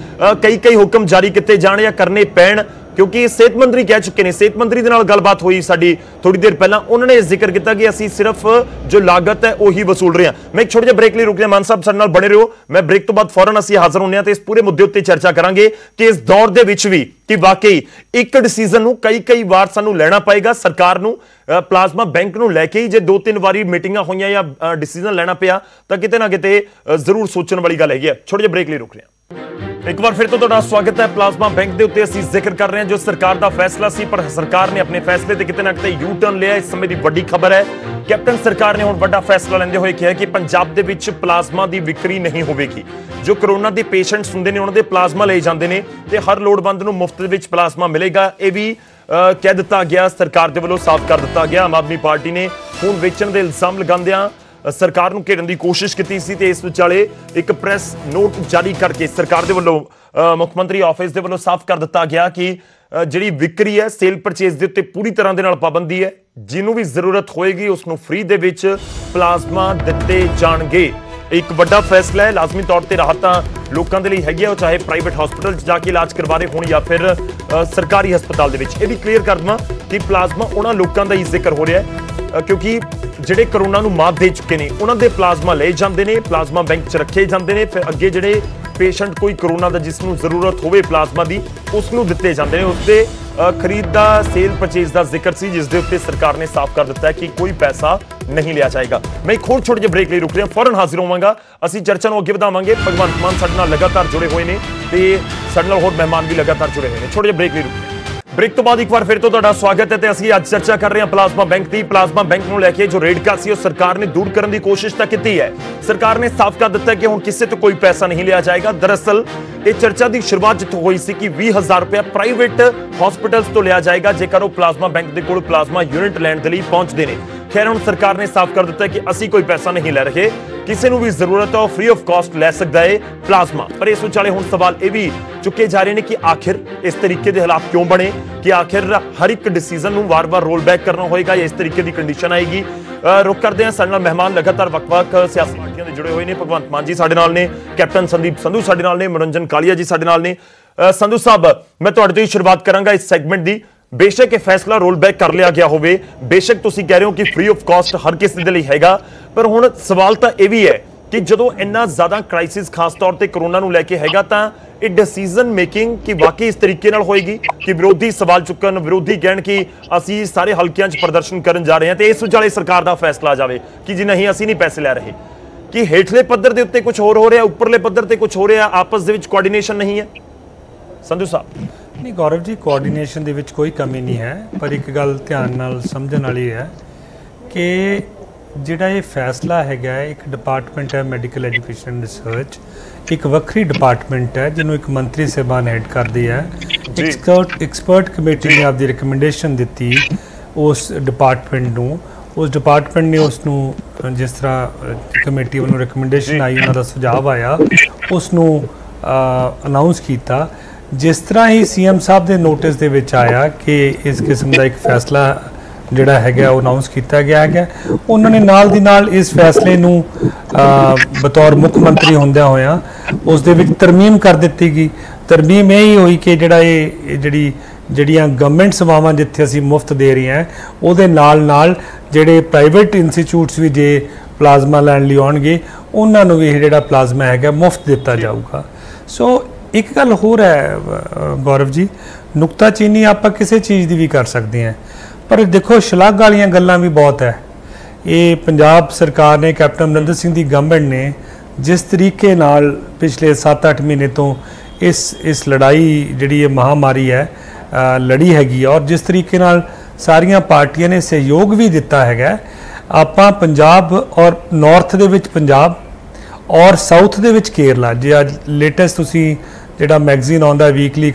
ਕਈ ਹੁਕਮ ਜਾਰੀ ਕੀਤੇ ਜਾਣ ਜਾਂ ਕਰਨੇ ਪੈਣ, ਕਿਉਂਕਿ ਸਿਹਤ ਮੰਤਰੀ ਕਹਿ ਚੁੱਕੇ ਨੇ। ਸਿਹਤ ਮੰਤਰੀ ਦੇ ਨਾਲ ਗੱਲਬਾਤ ਹੋਈ ਸਾਡੀ ਥੋੜੀ ਦੇਰ ਪਹਿਲਾਂ, ਉਹਨਾਂ ਨੇ ਜ਼ਿਕਰ ਕੀਤਾ ਕਿ ਅਸੀਂ ਸਿਰਫ ਜੋ ਲਾਗਤ ਹੈ ਉਹੀ ਵਸੂਲ ਰਹੇ ਹਾਂ। ਮੈਂ ਇੱਕ ਛੋਟੇ ਜਿਹੇ ਬ੍ਰੇਕ ਲਈ ਰੁਕ ਰਿਹਾ। ਮਾਨ ਸਾਹਿਬ ਸਾਡੇ ਨਾਲ ਬਣੇ ਰਹੋ, ਮੈਂ ਬ੍ਰੇਕ ਤੋਂ ਬਾਅਦ ਫੌਰਨ ਅਸੀਂ ਹਾਜ਼ਰ ਹੁੰਦੇ ਹਾਂ ਤੇ ਇਸ ਪੂਰੇ ਮੁੱਦੇ ਉੱਤੇ ਚਰਚਾ ਕਰਾਂਗੇ ਕਿ ਇਸ ਦੌਰ ਦੇ ਵਿੱਚ ਵੀ ਕਿ ਵਾਕਈ ਇੱਕ ਡਿਸੀਜਨ ਨੂੰ ਕਈ ਵਾਰ ਸਾਨੂੰ ਲੈਣਾ ਪਏਗਾ ਸਰਕਾਰ ਨੂੰ ਪਲਾਜ਼ਮਾ ਬੈਂਕ ਨੂੰ ਲੈ ਕੇ ਹੀ। ਜੇ 2-3 ਵਾਰੀ ਮੀਟਿੰਗਾਂ ਹੋਈਆਂ ਜਾਂ ਡਿਸੀਜਨ ਲੈਣਾ ਪਿਆ ਤਾਂ ਕਿਤੇ ਨਾ ਕਿਤੇ ਜ਼ਰੂਰ ਸੋਚਣ ਵਾਲੀ ਗੱਲ ਹੈਗੀ ਹੈ। ਛੋਟੇ ਜਿਹੇ ਬ੍ਰੇਕ ਲਈ ਰੁਕ ਰਹੇ ਹਾਂ। एक बार फिर तो ਤੁਹਾਡਾ ਸਵਾਗਤ ਹੈ। ਪਲਾਜ਼ਮਾ ਬੈਂਕ ਦੇ ਉੱਤੇ ਅਸੀਂ ਜ਼ਿਕਰ ਕਰ ਰਹੇ ਹਾਂ ਜੋ ਸਰਕਾਰ ਦਾ ਫੈਸਲਾ ਸੀ, ਪਰ ਸਰਕਾਰ ਨੇ ਆਪਣੇ ਫੈਸਲੇ ਤੇ ਕਿਤੇ ਨਾ ਕਿਤੇ ਯੂ ਟਰਨ ਲਿਆ। ਇਸ ਸਮੇਂ ਦੀ ਵੱਡੀ ਖਬਰ ਹੈ, ਕੈਪਟਨ ਸਰਕਾਰ ਨੇ ਹੁਣ ਵੱਡਾ ਫੈਸਲਾ ਲੈਂਦੇ ਹੋਏ ਕਿਹਾ ਕਿ ਪੰਜਾਬ ਦੇ ਵਿੱਚ ਪਲਾਜ਼ਮਾ ਦੀ ਵਿਕਰੀ ਨਹੀਂ ਹੋਵੇਗੀ। ਜੋ ਕਰੋਨਾ ਦੇ ਪੇਸ਼ੈਂਟਸ ਹੁੰਦੇ ਨੇ ਉਹਨਾਂ ਦੇ ਪਲਾਜ਼ਮਾ ਲਏ ਜਾਂਦੇ ਨੇ ਤੇ ਹਰ ਲੋੜਵੰਦ ਨੂੰ ਮੁਫਤ ਦੇ ਵਿੱਚ ਪਲਾਜ਼ਮਾ ਮਿਲੇਗਾ। ਇਹ ਵੀ ਕਹਿ ਦਿੱਤਾ ਗਿਆ, ਸਰਕਾਰ ਦੇ ਵੱਲੋਂ ਸਾਫ਼ ਕਰ ਦਿੱਤਾ ਗਿਆ। ਆਮ ਆਦਮੀ ਪਾਰਟੀ ਨੇ ਖੂਨ ਵੇਚਣ ਦੇ ਇਲਜ਼ਾਮ ਲਗਾਉਂਦਿਆਂ ਸਰਕਾਰ ਨੂੰ ਘੇਰਨ ਦੀ ਕੋਸ਼ਿਸ਼ ਕੀਤੀ ਸੀ ਤੇ ਇਸ ਵਿਚਾਲੇ ਇੱਕ ਪ੍ਰੈਸ ਨੋਟ ਜਾਰੀ ਕਰਕੇ ਸਰਕਾਰ ਦੇ ਵੱਲੋਂ ਮੁੱਖ ਮੰਤਰੀ ਆਫਿਸ ਦੇ ਵੱਲੋਂ ਸਾਫ਼ ਕਰ ਦਿੱਤਾ ਗਿਆ ਕਿ ਜਿਹੜੀ ਵਿਕਰੀ ਹੈ, ਸੇਲ ਪਰਚੇਜ਼ ਦੇ ਉੱਤੇ ਪੂਰੀ ਤਰ੍ਹਾਂ ਦੇ ਨਾਲ ਪਾਬੰਦੀ ਹੈ। ਜਿਹਨੂੰ ਵੀ ਜ਼ਰੂਰਤ ਹੋਏਗੀ ਉਸ ਨੂੰ ਫ੍ਰੀ ਦੇ ਵਿੱਚ ਪਲਾਜ਼ਮਾ ਦਿੱਤੇ ਜਾਣਗੇ। ਇੱਕ ਵੱਡਾ ਫੈਸਲਾ ਹੈ। ਲਾਜ਼ਮੀ ਤੌਰ ਤੇ ਰਾਹਤਾਂ ਲੋਕਾਂ ਦੇ ਲਈ ਹੈਗੀ ਆ, ਉਹ ਚਾਹੇ ਪ੍ਰਾਈਵੇਟ ਹਸਪਤਾਲ 'ਚ ਜਾ ਕੇ ਇਲਾਜ ਕਰਵਾ ਰਹੇ ਹੋਣ ਜਾਂ ਫਿਰ ਸਰਕਾਰੀ ਹਸਪਤਾਲ ਦੇ ਵਿੱਚ। ਇਹ ਵੀ ਕਲੀਅਰ ਕਰ ਦਵਾਂ ਕਿ ਪਲਾਜ਼ਮਾ ਉਹਨਾਂ ਲੋਕਾਂ ਦਾ ਹੀ ਜ਼ਿਕਰ ਹੋ ਰਿਹਾ ਹੈ ਕਿਉਂਕਿ ਜਿਹੜੇ ਕਰੋਨਾ ਨੂੰ ਮਾਤ ਦੇ ਚੁੱਕੇ ਨੇ ਉਹਨਾਂ ਦੇ ਪਲਾਜ਼ਮਾ ਲਏ ਜਾਂਦੇ ਨੇ, ਪਲਾਜ਼ਮਾ ਬੈਂਕ 'ਚ ਰੱਖੇ ਜਾਂਦੇ ਨੇ, ਫਿਰ ਅੱਗੇ ਜਿਹੜੇ ਪੇਸ਼ੈਂਟ ਕੋਈ ਕਰੋਨਾ ਦਾ ਜਿਸ ਨੂੰ ਜ਼ਰੂਰਤ ਹੋਵੇ ਪਲਾਜ਼ਮਾ ਦੀ ਉਸ ਨੂੰ ਦਿੱਤੇ ਜਾਂਦੇ ਨੇ। ਉਸਦੇ ਖਰੀਦ ਦਾ ਸੇਲ ਪਰਚੇਜ਼ ਦਾ ਜ਼ਿਕਰ ਸੀ ਜਿਸ ਦੇ ਉੱਤੇ ਸਰਕਾਰ ਨੇ ਸਾਫ਼ ਕਰ ਦਿੱਤਾ ਹੈ ਕਿ ਕੋਈ ਪੈਸਾ ਨਹੀਂ ਲਿਆ ਜਾਏਗਾ। ਮੈਂ ਇੱਕ ਹੋਰ ਛੋਟੇ ਜਿਹੇ ਬ੍ਰੇਕ ਲਈ ਰੁਕ ਰਿਹਾ, ਫੌਰਨ ਹਾਜ਼ਰ ਹੋਵਾਂਗਾ। ਅਸੀਂ ਚਰਚਾ ਨੂੰ ਅੱਗੇ ਵਧਾਵਾਂਗੇ। ਭਗਵੰਤ ਮਾਨ ਸਾਡੇ ਨਾਲ ਲਗਾਤਾਰ ਜੁੜੇ ਹੋਏ ਨੇ ਤੇ ਸਾਡੇ ਨਾਲ ਹੋਰ ਮਹਿਮਾਨ ਵੀ ਲਗਾਤਾਰ ਜੁੜੇ ਹੋਏ ਨੇ। ਛੋਟੇ ਜਿਹੇ ਬ੍ਰੇਕ ਲਈ ਰੁਕ ब्रेक तो बाद एक बार फिर तो ਤੁਹਾਡਾ स्वागत है। ਅਸੀਂ ਅੱਜ ਚਰਚਾ ਕਰ ਰਹੇ ਹਾਂ ਪਲਾਜ਼ਮਾ ਬੈਂਕ ਦੀ। ਪਲਾਜ਼ਮਾ ਬੈਂਕ ਨੂੰ ਲੈ ਕੇ ਜੋ ਰੇੜਕਾ ਸੀ ਉਹ ਸਰਕਾਰ ਨੇ ਦੂਰ ਕਰਨ ਦੀ ਕੋਸ਼ਿਸ਼ ਤਾਂ ਕੀਤੀ ਹੈ। ਸਰਕਾਰ ਨੇ ਸਾਫ਼ ਕਰ ਦਿੱਤਾ ਕਿ ਹੁਣ ਕਿਸੇ ਤੋਂ ਕੋਈ ਪੈਸਾ ਨਹੀਂ ਲਿਆ ਜਾਏਗਾ। ਦਰਅਸਲ ਇਹ ਚਰਚਾ ਦੀ ਸ਼ੁਰੂਆਤ ਜਿੱਥੋਂ ਹੋਈ ਸੀ ਕਿ 20,000 ਰੁਪਏ ਪ੍ਰਾਈਵੇਟ ਹਸਪੀਟਲਸ ਤੋਂ ਲਿਆ ਜਾਏਗਾ ਜੇਕਰ ਉਹ ਪਲਾਜ਼ਮਾ ਬੈਂਕ ਦੇ ਕੋਲ ਪਲਾਜ਼ਮਾ ਯੂਨਿਟ ਲੈਣ ਦੇ ਲਈ ਪਹੁੰਚਦੇ ਨੇ। ਖੈਰ ਹੁਣ ਸਰਕਾਰ ਨੇ ਸਾਫ਼ ਕਰ ਦਿੱਤਾ ਕਿ ਅਸੀਂ ਕੋਈ ਪੈਸਾ ਨਹੀਂ ਲੈ ਰਹੇ, ਕਿਸੇ ਨੂੰ ਵੀ ਜ਼ਰੂਰਤ ਹੈ ਉਹ ਫ੍ਰੀ ਆਫ ਕਾਸਟ ਲੈ ਸਕਦਾ ਹੈ ਪਲਾਜ਼ਮਾ। ਪਰ ਇਸ ਵਿਚਾਲੇ ਹੁਣ ਸਵਾਲ ਇਹ ਵੀ ਚੁੱਕੇ ਜਾ ਰਹੇ ਨੇ ਕਿ ਆਖਿਰ ਇਸ ਤਰੀਕੇ ਦੇ ਹਾਲਾਤ ਕਿਉਂ ਬਣੇ, ਕਿ ਆਖਿਰ ਹਰ ਇੱਕ ਡਿਸੀਜਨ ਨੂੰ ਵਾਰ-ਵਾਰ ਰੋਲ ਬੈਕ ਕਰਨਾ ਹੋਏਗਾ ਜਾਂ ਇਸ ਤਰੀਕੇ ਦੀ ਕੰਡੀਸ਼ਨ ਆਏਗੀ। ਰੁਕ ਕਰਦੇ ਹਾਂ। ਸਾਡੇ ਨਾਲ ਮਹਿਮਾਨ ਲਗਾਤਾਰ ਵੱਖ-ਵੱਖ ਸਿਆਸੀ ਪਾਰਟੀਆਂ ਦੇ ਜੁੜੇ ਹੋਏ ਨੇ। ਭਗਵੰਤ ਮਾਨ ਜੀ ਸਾਡੇ ਨਾਲ ਨੇ, ਕੈਪਟਨ ਸੰਦੀਪ ਸੰਧੂ ਸਾਡੇ ਨਾਲ ਨੇ, ਮਨੋਰੰਜਨ ਕਾਲੀਆ ਜੀ ਸਾਡੇ ਨਾਲ ਨੇ। ਸੰਧੂ ਸਾਹਿਬ, ਮੈਂ ਤੁਹਾਡੇ ਤੋਂ ਹੀ ਸ਼ੁਰੂਆਤ ਕਰਾਂਗਾ ਇਸ ਸੈਗਮੈਂਟ ਦੀ। ਬੇਸ਼ੱਕ ਇਹ ਫੈਸਲਾ ਰੋਲ ਬੈਕ ਕਰ ਲਿਆ ਗਿਆ ਹੋਵੇ, ਬੇਸ਼ੱਕ ਤੁਸੀਂ ਕਹਿ ਰਹੇ ਹੋ ਕਿ ਫ੍ਰੀ ਆਫ ਕਾਸਟ ਹਰ ਕਿਸੇ ਦੇ ਲਈ ਹੈਗਾ, ਪਰ ਹੁਣ ਸਵਾਲ ਤਾਂ ਇਹ ਵੀ ਹੈ ਕਿ ਜਦੋਂ ਇੰਨਾ ਜ਼ਿਆਦਾ ਕ੍ਰਾਈਸਿਸ ਖਾਸ ਤੌਰ ਤੇ ਕਰੋਨਾ ਨੂੰ ਲੈ ਕੇ ਹੈਗਾ ਤਾਂ ਇਹ ਡਿਸੀਜਨ ਮੇਕਿੰਗ ਕਿ ਵਾਕਈ ਇਸ ਤਰੀਕੇ ਨਾਲ ਹੋਏਗੀ ਕਿ ਵਿਰੋਧੀ ਸਵਾਲ ਚੁੱਕਣ, ਵਿਰੋਧੀ ਕਹਿਣ ਕਿ ਅਸੀਂ ਸਾਰੇ ਹਲਕਿਆਂ 'ਚ ਪ੍ਰਦਰਸ਼ਨ ਕਰਨ ਜਾ ਰਹੇ ਹਾਂ ਤੇ ਇਸ ਵਿਚਾਲੇ ਸਰਕਾਰ ਦਾ ਫੈਸਲਾ ਆ ਜਾਵੇ ਕਿ ਜੀ ਨਹੀਂ ਅਸੀਂ ਨਹੀਂ ਪੈਸੇ ਲੈ ਰਹੇ। ਕਿ ਹੇਠਲੇ ਪੱਧਰ ਦੇ ਉੱਤੇ ਕੁਝ ਹੋਰ ਹੋ ਰਿਹਾ, ਉੱਪਰਲੇ ਪੱਧਰ ਤੇ ਕੁਝ ਹੋ ਰਿਹਾ, ਆਪਸ ਦੇ ਵਿੱਚ ਕੋਆਰਡੀਨੇਸ਼ਨ ਨਹੀਂ ਹੈ। ਸੰਧੂ ਸਾਹਿਬ। ਨਹੀਂ ਗੌਰਵ ਜੀ, ਕੋਆਰਡੀਨੇਸ਼ਨ ਦੇ ਵਿੱਚ ਕੋਈ ਕਮੀ ਨਹੀਂ ਹੈ, ਪਰ ਇੱਕ ਗੱਲ ਧਿਆਨ ਨਾਲ ਸਮਝਣ ਵਾਲੀ ਹੈ ਕਿ ਜਿਹੜਾ ਇਹ ਫੈਸਲਾ ਹੈਗਾ, ਇੱਕ ਡਿਪਾਰਟਮੈਂਟ ਹੈ ਮੈਡੀਕਲ ਐਜੂਕੇਸ਼ਨ ਰਿਸਰਚ, ਇੱਕ ਵੱਖਰੀ ਡਿਪਾਰਟਮੈਂਟ ਹੈ ਜਿਹਨੂੰ ਇੱਕ ਮੰਤਰੀ ਸਾਹਿਬਾਨ ਹੈਡ ਕਰਦੀ ਹੈ। ਐਕਸਪਰਟ ਕਮੇਟੀ ਨੇ ਆਪਦੀ ਰਿਕਮੈਂਡੇਸ਼ਨ ਦਿੱਤੀ ਉਸ ਡਿਪਾਰਟਮੈਂਟ ਨੂੰ, ਉਸ ਡਿਪਾਰਟਮੈਂਟ ਨੇ ਉਸ ਨੂੰ ਜਿਸ ਤਰ੍ਹਾਂ ਕਮੇਟੀ ਵੱਲੋਂ ਰਿਕਮੈਂਡੇਸ਼ਨ ਆਈ, ਉਹਨਾਂ ਦਾ ਸੁਝਾਅ ਆਇਆ, ਉਸ ਨੂੰ ਅਨਾਉਂਸ ਕੀਤਾ। ਜਿਸ ਤਰ੍ਹਾਂ ਹੀ ਸੀਐਮ ਸਾਹਿਬ ਦੇ ਨੋਟਿਸ ਦੇ ਵਿੱਚ ਆਇਆ ਕਿ ਇਸ ਕਿਸਮ ਦਾ ਇੱਕ ਫੈਸਲਾ ਜਿਹੜਾ ਹੈਗਾ ਉਹ ਅਨਾਉਂਸ ਕੀਤਾ ਗਿਆ ਹੈਗਾ, ਉਹਨਾਂ ਨੇ ਨਾਲ ਦੀ ਨਾਲ ਇਸ ਫੈਸਲੇ ਨੂੰ ਬਤੌਰ ਮੁੱਖ ਮੰਤਰੀ ਹੁੰਦਿਆਂ ਹੋਇਆਂ ਉਸ ਦੇ ਵਿੱਚ ਤਰਮੀਮ ਕਰ ਦਿੱਤੀ ਗਈ। ਤਰਮੀਮ ਇਹ ਹੀ ਹੋਈ ਕਿ ਜਿਹੜਾ ਇਹ ਜਿਹੜੀਆਂ ਗਵਰਨਮੈਂਟ ਸੇਵਾਵਾਂ ਜਿੱਥੇ ਅਸੀਂ ਮੁਫਤ ਦੇ ਰਹੇ ਹਾਂ ਉਹਦੇ ਨਾਲ ਜਿਹੜੇ ਪ੍ਰਾਈਵੇਟ ਇੰਸਟੀਚਿਊਟਸ ਵੀ ਜੇ ਪਲਾਜ਼ਮਾ ਲੈਣ ਲਈ ਆਉਣਗੇ ਉਹਨਾਂ ਨੂੰ ਵੀ ਇਹ ਜਿਹੜਾ ਪਲਾਜ਼ਮਾ ਹੈਗਾ ਮੁਫਤ ਦਿੱਤਾ ਜਾਊਗਾ। ਸੋ ਇੱਕ ਗੱਲ ਹੋਰ ਹੈ ਗੌਰਵ ਜੀ, ਨੁਕਤਾਚੀਨੀ ਆਪਾਂ ਕਿਸੇ ਚੀਜ਼ ਦੀ ਵੀ ਕਰ ਸਕਦੇ ਹਾਂ, ਪਰ ਦੇਖੋ ਸ਼ਲਾਘਾ ਵਾਲੀਆਂ ਗੱਲਾਂ ਵੀ ਬਹੁਤ ਹੈ। ਇਹ ਪੰਜਾਬ ਸਰਕਾਰ ਨੇ, ਕੈਪਟਨ ਅਮਰਿੰਦਰ ਸਿੰਘ ਦੀ ਗਵਰਨਮੈਂਟ ਨੇ ਜਿਸ ਤਰੀਕੇ ਨਾਲ ਪਿਛਲੇ 7-8 ਮਹੀਨੇ ਤੋਂ ਇਸ ਲੜਾਈ ਜਿਹੜੀ ਇਹ ਮਹਾਮਾਰੀ ਹੈ ਲੜੀ ਹੈਗੀ ਔਰ ਜਿਸ ਤਰੀਕੇ ਨਾਲ ਸਾਰੀਆਂ ਪਾਰਟੀਆਂ ਨੇ ਸਹਿਯੋਗ ਵੀ ਦਿੱਤਾ ਹੈਗਾ। ਆਪਾਂ ਪੰਜਾਬ ਔਰ ਨਾਰਥ ਦੇ ਵਿੱਚ ਪੰਜਾਬ ਔਰ ਸਾਊਥ ਦੇ ਵਿੱਚ ਕੇਰਲਾ, ਜੇ ਅੱਜ ਲੇਟੈਸਟ ਤੁਸੀਂ ਜਿਹੜਾ ਮੈਗਜ਼ੀਨ ਆਉਂਦਾ ਵੀਕਲੀ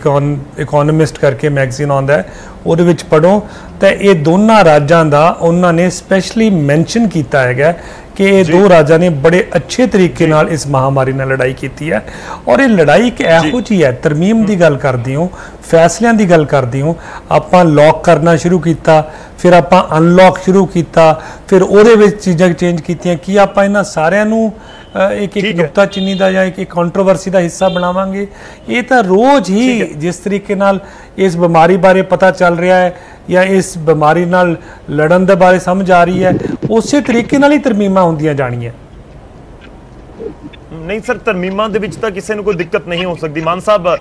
ਇਕੋਨੋਮਿਸਟ ਕਰਕੇ ਮੈਗਜ਼ੀਨ ਆਉਂਦਾ ਉਹਦੇ ਵਿੱਚ ਪੜ੍ਹੋ ਤਾਂ ਇਹ ਦੋਨਾਂ ਰਾਜਾਂ ਦਾ ਉਹਨਾਂ ਨੇ ਸਪੈਸ਼ਲੀ ਮੈਂਸ਼ਨ ਕੀਤਾ ਹੈਗਾ ਕਿ ਇਹ ਦੋ ਰਾਜਾਂ ਨੇ ਬੜੇ ਅੱਛੇ ਤਰੀਕੇ ਨਾਲ ਇਸ ਮਹਾਮਾਰੀ ਨਾਲ ਲੜਾਈ ਕੀਤੀ ਹੈ। ਔਰ ਇਹ ਲੜਾਈ ਇੱਕ ਇਹੋ ਜਿਹੀ ਹੈ, ਤਰਮੀਮ ਦੀ ਗੱਲ ਕਰਦੀ ਹਾਂ, ਫੈਸਲਿਆਂ ਦੀ ਗੱਲ ਕਰਦੀ ਹਾਂ। ਆਪਾਂ ਲੌਕ ਕਰਨਾ ਸ਼ੁਰੂ ਕੀਤਾ, ਫਿਰ ਆਪਾਂ ਅਨਲੌਕ ਸ਼ੁਰੂ ਕੀਤਾ, ਫਿਰ ਉਹਦੇ ਵਿੱਚ ਚੀਜ਼ਾਂ ਚੇਂਜ ਕੀਤੀਆਂ। ਕੀ ਆਪਾਂ ਇਹਨਾਂ ਸਾਰਿਆਂ ਨੂੰ ਇੱਕ ਨੁਕਤਾਚੀਨੀ ਦਾ ਜਾਂ ਇੱਕ ਕੰਟਰੋਵਰਸੀ ਦਾ ਹਿੱਸਾ ਬਣਾਵਾਂਗੇ? ਇਹ ਤਾਂ ਰੋਜ਼ ਹੀ ਜਿਸ ਤਰੀਕੇ ਨਾਲ ਇਸ ਬਿਮਾਰੀ ਬਾਰੇ ਪਤਾ ਚੱਲ ਰਿਹਾ ਹੈ ਜਾਂ ਇਸ ਬਿਮਾਰੀ ਨਾਲ ਲੜਨ ਦੇ ਬਾਰੇ ਸਮਝ ਆ ਰਹੀ ਹੈ, ਉਸੇ ਤਰੀਕੇ ਨਾਲ ਹੀ ਤਰਮੀਮਾਂ ਹੁੰਦੀਆਂ ਜਾਣੀਆਂ। ਨਹੀਂ ਸਰ, ਤਰਮੀਮਾਂ ਦੇ ਵਿੱਚ ਤਾਂ ਕਿਸੇ ਨੂੰ ਕੋਈ ਦਿੱਕਤ ਨਹੀਂ ਹੋ ਸਕਦੀ। ਮਾਨ ਸਾਹਿਬ,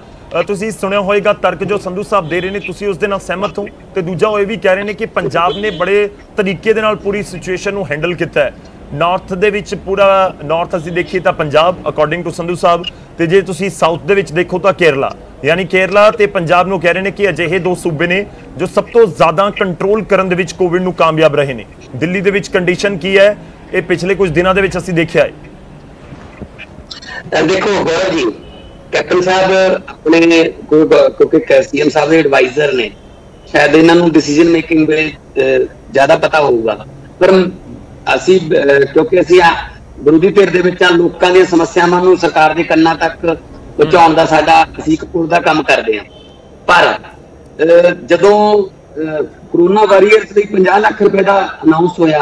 ਤੁਸੀਂ ਸੁਣਿਆ ਹੋਏਗਾ ਤਰਕ ਜੋ ਸੰਧੂ ਸਾਹਿਬ ਦੇ ਰਹੇ ਨੇ, ਤੁਸੀਂ ਉਸ ਦੇ ਨਾਲ ਸਹਿਮਤ ਹੋ? ਤੇ ਦੂਜਾ ਉਹ ਇਹ ਵੀ ਕਹਿ ਰਹੇ ਨੇ ਕਿ ਪੰਜਾਬ ਨੇ ਬੜੇ ਤਰੀਕੇ ਦੇ ਨਾਲ ਪੂਰੀ ਸਿਚੁਏਸ਼ਨ ਨੂੰ ਹੈਂਡਲ ਕੀਤਾ ਹੈ। ਨਾਰਥ ਦੇ ਵਿੱਚ ਪੂਰਾ ਨਾਰਥ ਅਸੀਂ ਦੇਖੀਏ ਤਾਂ ਪੰਜਾਬ ਅਕੋਰਡਿੰਗ ਟੂ ਸੰਧੂ ਸਾਹਿਬ, ਤੇ ਜੇ ਤੁਸੀਂ ਸਾਊਥ ਦੇ ਵਿੱਚ ਦੇਖੋ ਤਾਂ ਕੇਰਲਾ, ਯਾਨੀ ਕੇਰਲਾ ਤੇ ਪੰਜਾਬ ਨੂੰ ਕਹਿ ਰਹੇ ਨੇ ਕਿ ਅਜਿਹੇ ਦੋ ਸੂਬੇ ਨੇ ਜੋ ਸਭ ਤੋਂ ਜ਼ਿਆਦਾ ਕੰਟਰੋਲ ਕਰਨ ਦੇ ਵਿੱਚ ਕੋਵਿਡ ਨੂੰ ਕਾਮਯਾਬ ਰਹੇ ਨੇ। ਦਿੱਲੀ ਦੇ ਵਿੱਚ ਕੰਡੀਸ਼ਨ ਕੀ ਹੈ, ਇਹ ਪਿਛਲੇ ਕੁਝ ਦਿਨਾਂ ਦੇ ਵਿੱਚ ਅਸੀਂ ਦੇਖਿਆ ਹੈ। देखो गौरव जी, कैप्टन साहब अपने क्योंकि सीएम साहब के एडवाइजर ने, शायद इन्होंने डिसीजन मेकिंग ਵੇਲੇ ਜ਼ਿਆਦਾ ਪਤਾ ਹੋਊਗਾ, ਪਰ ਅਸੀਂ ਕਿਉਂਕਿ ਅਸੀਂ ਵਿਰੋਧੀ ਧਿਰ ਦੇ ਵਿੱਚ ਲੋਕਾਂ ਦੀਆਂ ਸਮੱਸਿਆਵਾਂ ਨੂੰ ਸਰਕਾਰ ਦੇ ਕੰਨਾਂ ਤੱਕ ਪਹੁੰਚਾਉਣ ਦਾ ਸਾਡਾ ਅਸੀਂ ਕਪੂਰ ਦਾ ਕੰਮ ਕਰਦੇ ਹਾਂ। ਪਰ ਜਦੋਂ ਕਰੋਨਾ ਵਾਰੀਅਰਸ ਲਈ 50 ਲੱਖ ਰੁਪਏ ਦਾ ਅਨਾਉਂਸ ਹੋਇਆ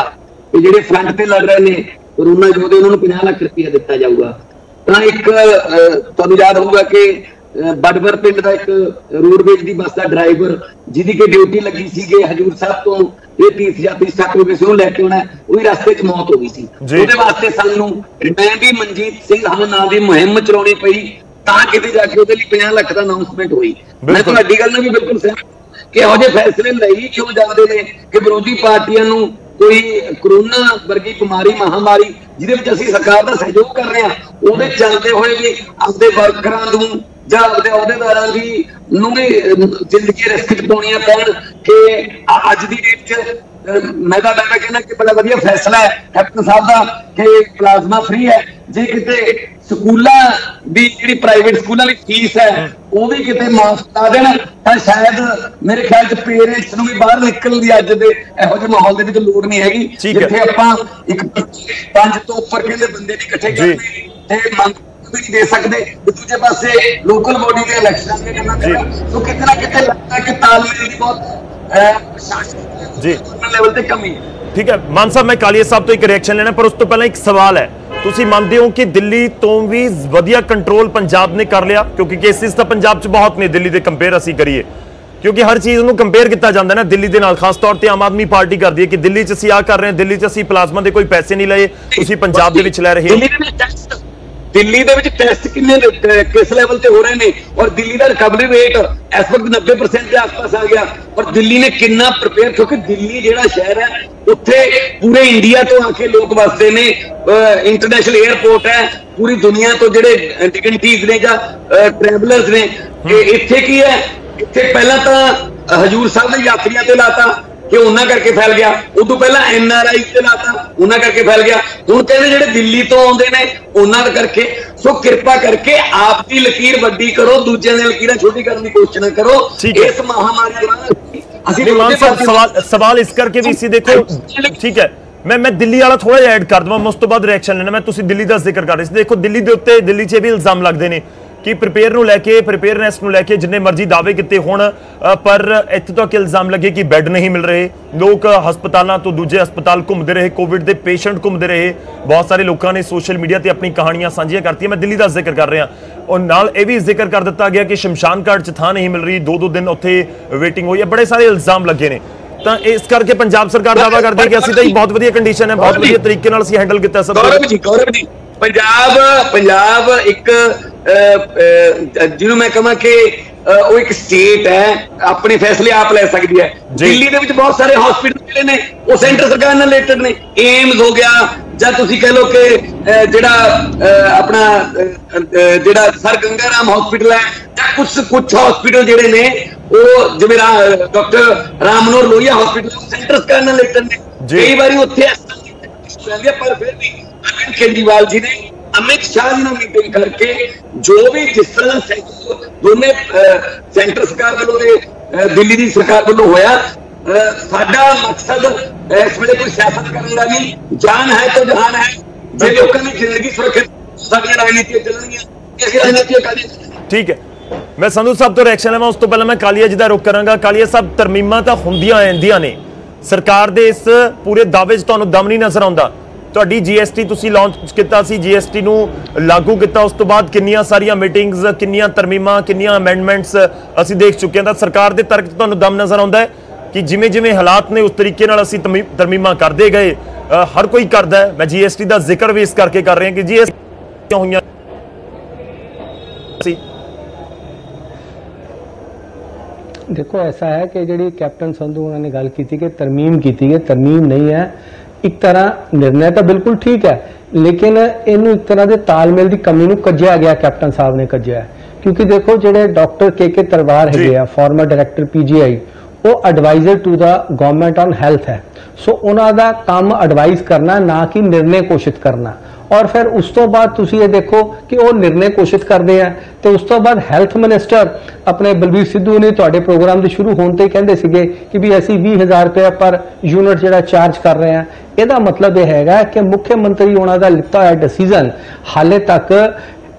ਕਿ ਜਿਹੜੇ ਫਰੰਟ ਤੇ ਲੜ ਰਹੇ ਨੇ ਕਰੋਨਾ ਯੋਧੇ, ਉਹਨਾਂ ਨੂੰ 50 ਲੱਖ ਰੁਪਏ ਦਿੱਤਾ ਜਾਊਗਾ, ਤਾਂ ਇੱਕ ਤੁਹਾਨੂੰ ਯਾਦ ਹੋਊਗਾ ਕਿ ਬੜਵਰ ਪਿੰਡ ਦਾ ਇੱਕ ਰੋਡਵੇਜ ਦੀ ਬੱਸ ਦਾ ਡਰਾਈਵਰ ਜਿਹਦੀ ਕਿ ਡਿਊਟੀ ਲੱਗੀ ਸੀਗੇ ਹਜੂਰ ਸਾਹਿਬ ਤੋਂ ਇਹ ਤੀਰਥ ਯਾਤਰੀ ਸਟਕ ਹੋ ਗਏ ਸੀ, ਉਹਨੂੰ ਲੈ ਕੇ ਆਉਣਾ, ਉਹਦੀ ਰਸਤੇ 'ਚ ਮੌਤ ਹੋ ਗਈ ਸੀ। ਉਹਦੇ ਵਾਸਤੇ ਸਾਨੂੰ ਮੈਂ ਵੀ ਮਨਜੀਤ ਸਿੰਘ ਹਮ ਨਾਂ ਦੀ ਮੁਹਿੰਮ ਚਲਾਉਣੀ ਪਈ ਤਾਂ ਕਿਤੇ ਜਾ ਕੇ ਉਹਦੇ ਲਈ 50 ਲੱਖ ਦਾ ਅਨਾਉਂਸਮੈਂਟ ਹੋਈ। ਮੈਂ ਤੁਹਾਡੀ ਗੱਲ ਨਾਲ ਵੀ ਬਿਲਕੁਲ ਸਹਿਮਤ ਕਿ ਇਹੋ ਜਿਹੇ ਫੈਸਲੇ ਲਈ ਕਿਉਂ ਜਾਂਦੇ ਨੇ ਕਿ ਵਿਰੋਧੀ ਪਾਰਟੀਆਂ ਨੂੰ ਕੋਈ ਕਰੋਨਾ ਵਰਗੀ ਬਿਮਾਰੀ ਮਹਾਮਾਰੀ ਜਿਹਦੇ ਵਿੱਚ ਅਸੀਂ ਸਰਕਾਰ ਦਾ ਸਹਿਯੋਗ ਕਰ ਰਹੇ ਹਾਂ ਉਹਦੇ ਚੱਲਦੇ ਹੋਏ ਵੀ ਆਪਦੇ ਵਰਕਰਾਂ ਨੂੰ ਜਾਂ ਆਪਦੇ ਅਹੁਦੇਦਾਰਾਂ ਦੀ ਨੂੰ ਵੀ ਜ਼ਿੰਦਗੀ ਰਿਸਕ 'ਚ ਪਾਉਣੀਆਂ ਪੈਣ ਕਿ ਅੱਜ ਦੀ ਡੇਟ 'ਚ ਮੈਂ ਕਹਿੰਦਾ ਕਿ ਬੜਾ ਵਧੀਆ ਫੈਸਲਾ ਹੈ ਕੈਪਟਨ ਸਾਹਿਬ ਦਾ ਕਿ ਪਲਾਜ਼ਮਾ ਫ੍ਰੀ ਹੈ। ਜੇ ਕਿਤੇ ਸਕੂਲਾਂ ਦੀ ਜਿਹੜੀ ਪ੍ਰਾਈਵੇਟ ਸਕੂਲਾਂ ਦੀ ਫੀਸ ਹੈ ਉਹ ਵੀ ਕਿਤੇ ਮਾਫ ਕਰਾ ਦੇਣ ਤਾਂ ਸ਼ਾਇਦ ਮੇਰੇ ਖਿਆਲ 'ਚ ਪੇਰੈਂਟਸ ਨੂੰ ਵੀ ਬਾਹਰ ਨਿਕਲਣ ਦੀ ਅੱਜ ਦੇ ਇਹੋ ਜਿਹੇ ਮਾਹੌਲ ਦੇ ਵਿੱਚ ਲੋੜ ਨਹੀਂ ਹੈਗੀ, ਜਿੱਥੇ ਆਪਾਂ ਇੱਕ 5 ਤੋਂ ਉੱਪਰ ਕਹਿੰਦੇ ਬੰਦੇ ਨਹੀਂ ਇਕੱਠੇ ਕਰਦੇ ਤੇ ਮੰਗ ਵੀ ਨਹੀਂ ਦੇ ਸਕਦੇ, ਦੂਜੇ ਪਾਸੇ ਲੋਕਲ ਬੋਡੀ ਦੇ ਇਲੈਕਸ਼ਨਾਂ ਦੇ ਕਰਨਾ ਪੈਂਦਾ। ਸੋ ਕਿਤੇ ਨਾ ਕਿਤੇ ਲੱਗਦਾ ਕਿ ਤਾਲਮੇਲ ਦੀ ਬਹੁਤ ਜੀ ਲੈਵਲ ਤੇ ਕਮੀ। ਠੀਕ ਹੈ ਮਾਨ ਸਾਹਿਬ, ਮੈਂ ਕਾਲੀਆ ਸਾਹਿਬ ਤੋਂ ਇੱਕ ਰਿਐਕਸ਼ਨ ਲੈਣਾ, ਪਰ ਉਸ ਤੋਂ ਪਹਿਲਾਂ ਇੱਕ ਸਵਾਲ ਹੈ। ਤੁਸੀਂ ਮੰਨਦੇ ਹੋ ਕਿ ਦਿੱਲੀ ਤੋਂ ਵੀ ਵਧੀਆ ਕੰਟਰੋਲ ਪੰਜਾਬ ਨੇ ਕਰ ਲਿਆ? ਕਿਉਂਕਿ ਕੇਸਿਸ ਤਾਂ ਪੰਜਾਬ 'ਚ ਬਹੁਤ ਨੇ ਦਿੱਲੀ ਦੇ ਕੰਪੇਅਰ ਅਸੀਂ ਕਰੀਏ, ਕਿਉਂਕਿ ਹਰ ਚੀਜ਼ ਨੂੰ ਕੰਪੇਅਰ ਕੀਤਾ ਜਾਂਦਾ ਨਾ ਦਿੱਲੀ ਦੇ ਨਾਲ। ਖਾਸ ਤੌਰ ਤੇ ਆਮ ਆਦਮੀ ਪਾਰਟੀ ਕਰਦੀ ਹੈ ਕਿ ਦਿੱਲੀ 'ਚ ਅਸੀਂ ਆਹ ਕਰ ਰਹੇ ਹਾਂ, ਦਿੱਲੀ 'ਚ ਅਸੀਂ ਪਲਾਜ਼ਮਾ ਦੇ ਕੋਈ ਪੈਸੇ ਨਹੀਂ ਲਏ, ਤੁਸੀਂ ਪੰਜਾਬ ਦੇ ਵਿੱਚ ਲੈ ਰਹੇ ਹੋ। ਦਿੱਲੀ ਦੇ ਵਿੱਚ ਟੈਸਟ ਕਿੰਨੇ ਕਿਸ ਲੈਵਲ ਤੇ ਹੋ ਰਹੇ ਨੇ ਔਰ ਦਿੱਲੀ ਦਾ ਰਿਕਵਰੀ ਰੇਟ ਇਸ ਵਕਤ 90% ਦੇ ਆਸ-ਪਾਸ ਆ ਗਿਆ ਔਰ ਦਿੱਲੀ ਨੇ ਕਿੰਨਾ ਪ੍ਰਿਪੇਅਰ, ਕਿਉਂਕਿ ਦਿੱਲੀ ਜਿਹੜਾ ਸ਼ਹਿਰ ਹੈ ਉੱਥੇ ਪੂਰੇ ਇੰਡੀਆ ਤੋਂ ਆ ਕੇ ਲੋਕ ਵਸਦੇ ਨੇ, ਇੰਟਰਨੈਸ਼ਨਲ 에ਅਰਪੋਰਟ ਹੈ, ਪੂਰੀ ਦੁਨੀਆ ਤੋਂ ਜਿਹੜੇ ਡਿਗਨਿਟੀਜ਼ ਨੇ ਜਾਂ ਟਰੈਵਲਰਸ ਨੇ। ਇੱਥੇ ਕੀ ਹੈ, ਇੱਥੇ ਪਹਿਲਾਂ ਤਾਂ ਹਜੂਰ ਸਾਹਿਬ ਦੇ ਯਾਤਰੀਆਂ ਤੇ ਲਾਤਾ ਕਿ ਉਹਨਾਂ ਕਰਕੇ ਫੈਲ ਗਿਆ, ਉਦੋਂ ਪਹਿਲਾਂ NRI ਤੇ ਲਾਤਾ ਉਹਨਾਂ ਕਰਕੇ ਫੈਲ ਗਿਆ, ਹੁਣ ਕਹਿੰਦੇ ਜਿਹੜੇ ਦਿੱਲੀ ਤੋਂ ਆਉਂਦੇ ਨੇ ਉਹਨਾਂ ਦੇ ਕਰਕੇ। ਸੋ ਕਿਰਪਾ ਕਰਕੇ ਆਪ ਦੀ ਲਕੀਰ ਵੱਡੀ ਕਰੋ, ਦੂਜਿਆਂ ਦੀਆਂ ਲਕੀਰਾਂ ਛੋਟੀ ਕਰਨ ਦੀ ਕੋਸ਼ਿਸ਼ ਨਾ ਕਰੋ। ਇਸ ਮਹਾਮਾਰੀ ਦੌਰਾਨ ਅਸੀਂ ਸਵਾਲ ਇਸ ਕਰਕੇ ਵੀ ਸੀ, ਦੇਖੋ ਠੀਕ ਹੈ ਮੈਂ ਦਿੱਲੀ ਵਾਲਾ ਥੋੜਾ ਜਿਹਾ ਐਡ ਕਰ ਦਵਾਂ, ਮੈਂ ਉਸ ਤੋਂ ਬਾਅਦ ਰਿਐਕਸ਼ਨ ਲੈਣਾ। ਮੈਂ ਤੁਸੀਂ ਦਿੱਲੀ ਦਾ ਜ਼ਿਕਰ ਕਰ ਰਹੇ ਸੀ, ਦੇਖੋ ਦਿੱਲੀ ਦੇ ਉੱਤੇ ਦਿੱਲੀ 'ਚ ਵੀ ਇਲਜ਼ਾਮ ਲੱਗਦੇ ਨੇ ਕਿ ਪ੍ਰੀਪੇਅਰਨੈਸ ਨੂੰ ਲੈ ਕੇ ਜਿੰਨੇ ਮਰਜ਼ੀ ਦਾਅਵੇ ਕੀਤੇ ਹੋਣ, ਪਰ ਇੱਥੇ ਤੱਕ ਇਲਜ਼ਾਮ ਲੱਗੇ ਕਿ ਬੈੱਡ ਨਹੀਂ ਮਿਲ ਰਹੇ, ਲੋਕ ਹਸਪਤਾਲਾਂ ਤੋਂ ਦੂਜੇ ਹਸਪਤਾਲ ਘੁੰਮਦੇ ਰਹੇ, ਕੋਵਿਡ ਦੇ ਪੇਸ਼ੈਂਟ ਘੁੰਮਦੇ ਰਹੇ। ਬਹੁਤ ਸਾਰੇ ਲੋਕਾਂ ਨੇ ਸੋਸ਼ਲ ਮੀਡੀਆ ਤੇ ਆਪਣੀ ਕਹਾਣੀਆਂ ਸਾਂਝੀਆਂ ਕਰਤੀਆਂ। ਮੈਂ ਦਿੱਲੀ ਦਾ ਜ਼ਿਕਰ ਕਰ ਰਿਹਾ ਔਰ ਨਾਲ ਇਹ ਵੀ ਜ਼ਿਕਰ ਕਰ ਦਿੱਤਾ ਗਿਆ ਕਿ ਸ਼ਮਸ਼ਾਨ ਘਾਟ 'ਚ ਥਾਂ ਨਹੀਂ ਮਿਲ ਰਹੀ, 2-2 ਦਿਨ ਉੱਥੇ ਵੇਟਿੰਗ ਹੋਈ ਹੈ। ਬੜੇ ਸਾਰੇ ਇਲਜ਼ਾਮ ਲੱਗੇ ਨੇ, ਤਾਂ ਇਸ ਕਰਕੇ ਪੰਜਾਬ ਸਰਕਾਰ ਦਾਅਵਾ ਕਰਦੀ ਹੈ ਕਿ ਅਸੀਂ ਤਾਂ ਬਹੁਤ ਵਧੀਆ ਕੰਡੀਸ਼ਨ ਹੈ, ਬਹੁਤ ਵਧੀਆ ਤਰੀਕੇ ਨਾਲ ਅਸੀਂ ਹੈਂਡਲ ਕੀਤਾ ਸਭ। ਗੌਰਵ ਜੀ ਪੰਜਾਬ ਇੱਕ ਜਿਹਨੂੰ ਮੈਂ ਕਹਾਂ ਕਿ ਉਹ ਇੱਕ ਸਟੇਟ ਹੈ, ਆਪਣੇ ਫੈਸਲੇ ਆਪ ਲੈ ਸਕਦੀ ਹੈ। ਦਿੱਲੀ ਦੇ ਵਿੱਚ ਬਹੁਤ ਸਾਰੇ ਹਸਪੀਟਲ ਜਿਹੜੇ ਨੇ ਉਹ ਸੈਂਟਰ ਸਰਕਾਰ ਨਾਲ ਰਿਲੇਟਡ ਨੇ, ਏਮਜ਼ ਹੋ ਗਿਆ ਜਾਂ ਤੁਸੀਂ ਕਹਿ ਲਓ ਕਿ ਜਿਹੜਾ ਆਪਣਾ ਜਿਹੜਾ ਸਰ ਗੰਗਾ ਰਾਮ ਹਸਪੀਟਲ ਹੈ ਜਾਂ ਕੁਝ ਹਸਪੀਟਲ ਜਿਹੜੇ ਨੇ ਉਹ ਜਿਵੇਂ doctor Ram Manohar Lohia hospital centre ਸਰਕਾਰ ਨਾਲ ਰਿਲੇਟਡ ਨੇ। ਕਈ ਵਾਰੀ ਉੱਥੇ ਪਰ ਫਿਰ ਵੀ ਅਰਵਿੰਦ ਕੇਜਰੀਵਾਲ ਜੀ ਨੇ ਅਮਿਤ ਸ਼ਾਹ ਜੀ ਨਾਲ ਮੀਟਿੰਗ ਕਰਕੇ ਜੋ ਵੀ ਜਿਸ ਤਰ੍ਹਾਂ ਦੋਨੇ ਸੈਂਟਰ ਸਰਕਾਰ ਵੱਲੋਂ ਤੇ ਦਿੱਲੀ ਦੀ ਸਰਕਾਰ ਵੱਲੋਂ ਹੋਇਆ, ਸਾਡਾ ਮਕਸਦ ਇਸ ਵੇਲੇ ਕੋਈ ਸਿਆਸਤ ਕਰਨ ਦਾ ਨਹੀਂ, ਜਾਨ ਹੈ ਤਾਂ ਜਹਾਨ ਹੈ। ਜੇ ਲੋਕਾਂ ਦੀ ਜ਼ਿੰਦਗੀ ਸੁਰੱਖਿਅਤ, ਸਾਡੀਆਂ ਰਾਜਨੀਤੀਆਂ ਚੱਲਣਗੀਆਂ, ਇਹ ਰਾਜਨੀਤੀਆਂ ਕਾਹਦੀ। ਠੀਕ ਹੈ, ਮੈਂ ਸੰਧੂ ਸਾਹਿਬ ਤੋਂ ਰਿਐਕਸ਼ਨ ਲਵਾਂ, ਉਸ ਤੋਂ ਪਹਿਲਾਂ ਮੈਂ ਕਾਲੀਆ ਜੀ ਦਾ ਰੁਖ ਕਰਾਂਗਾ। ਕਾਲੀਆ ਸਾਹਿਬ, ਤਰਮੀਮਾਂ ਤਾਂ ਹੁੰਦੀਆਂ ਆਉਂਦੀਆਂ ਨੇ, ਸਰਕਾਰ ਦੇ ਇਸ ਪੂਰੇ ਦਾਅਵੇ 'ਚ ਤੁਹਾਨੂੰ ਦਮ ਨਹੀਂ ਨਜ਼ਰ ਆਉਂਦਾ? ਤੁਹਾਡੀ GST ਤੁਸੀਂ ਲਾਂਚ ਕੀਤਾ ਸੀ, GST ਨੂੰ ਲਾਗੂ ਕੀਤਾ, ਉਸ ਤੋਂ ਬਾਅਦ ਕਿੰਨੀਆਂ ਸਾਰੀਆਂ ਮੀਟਿੰਗਸ, ਕਿੰਨੀਆਂ ਤਰਮੀਮਾਂ, ਕਿੰਨੀਆਂ ਅਮੈਂਡਮੈਂਟਸ ਅਸੀਂ ਦੇਖ ਚੁੱਕੇ ਹਾਂ। ਤਾਂ ਸਰਕਾਰ ਦੇ ਤਰਕ 'ਚ ਤੁਹਾਨੂੰ ਦਮ ਨਜ਼ਰ ਆਉਂਦਾ ਹੈ ਕਿ ਜਿਵੇਂ ਜਿਵੇਂ ਹਾਲਾਤ ਨੇ ਉਸ ਤਰੀਕੇ ਨਾਲ ਅਸੀਂ ਤਰਮੀਮਾਂ ਕਰਦੇ ਗਏ? ਹਰ ਕੋਈ ਕਰਦਾ ਹੈ, ਮੈਂ GST ਦਾ ਜ਼ਿਕਰ ਵੀ ਇਸ ਕਰਕੇ ਕਰ ਰਿਹਾ ਕਿ GST ਕਿਉਂ ਹੋਈਆਂ ਸੀ। देखो ऐसा है कि जी कैप्टन संधू उन्होंने गल की कि तरमीम की है, तरमीम नहीं है, एक तरह निर्णय तो बिल्कुल ठीक है, लेकिन इनू एक तरह के तालमेल की कमी नू कज्जिया गया, कैप्टन साहब ने कज्जिया है। क्योंकि देखो जिहड़े डॉक्टर के तलवार है फॉर्मर डायरैक्टर PGI, वो adviser to the government on health है। सो उन्हों का काम एडवाइस करना, ना कि निर्णय घोषित करना। और फिर उस तो बाद तुसी ये देखो कि वो निर्णय घोषित करते हैं, तो उस तो बाद हेल्थ मिनिस्टर अपने बलबीर सिद्धू ने तुहाडे प्रोग्राम के शुरू होने ते कहंदे सीगे कि भी असी 20,000 रुपया पर यूनिट जिहड़ा चार्ज कर रहे हैं। ਇਹਦਾ मतलब यह है कि मुख्यमंत्री उन्हों का लिता हुआ डिसीजन हाले तक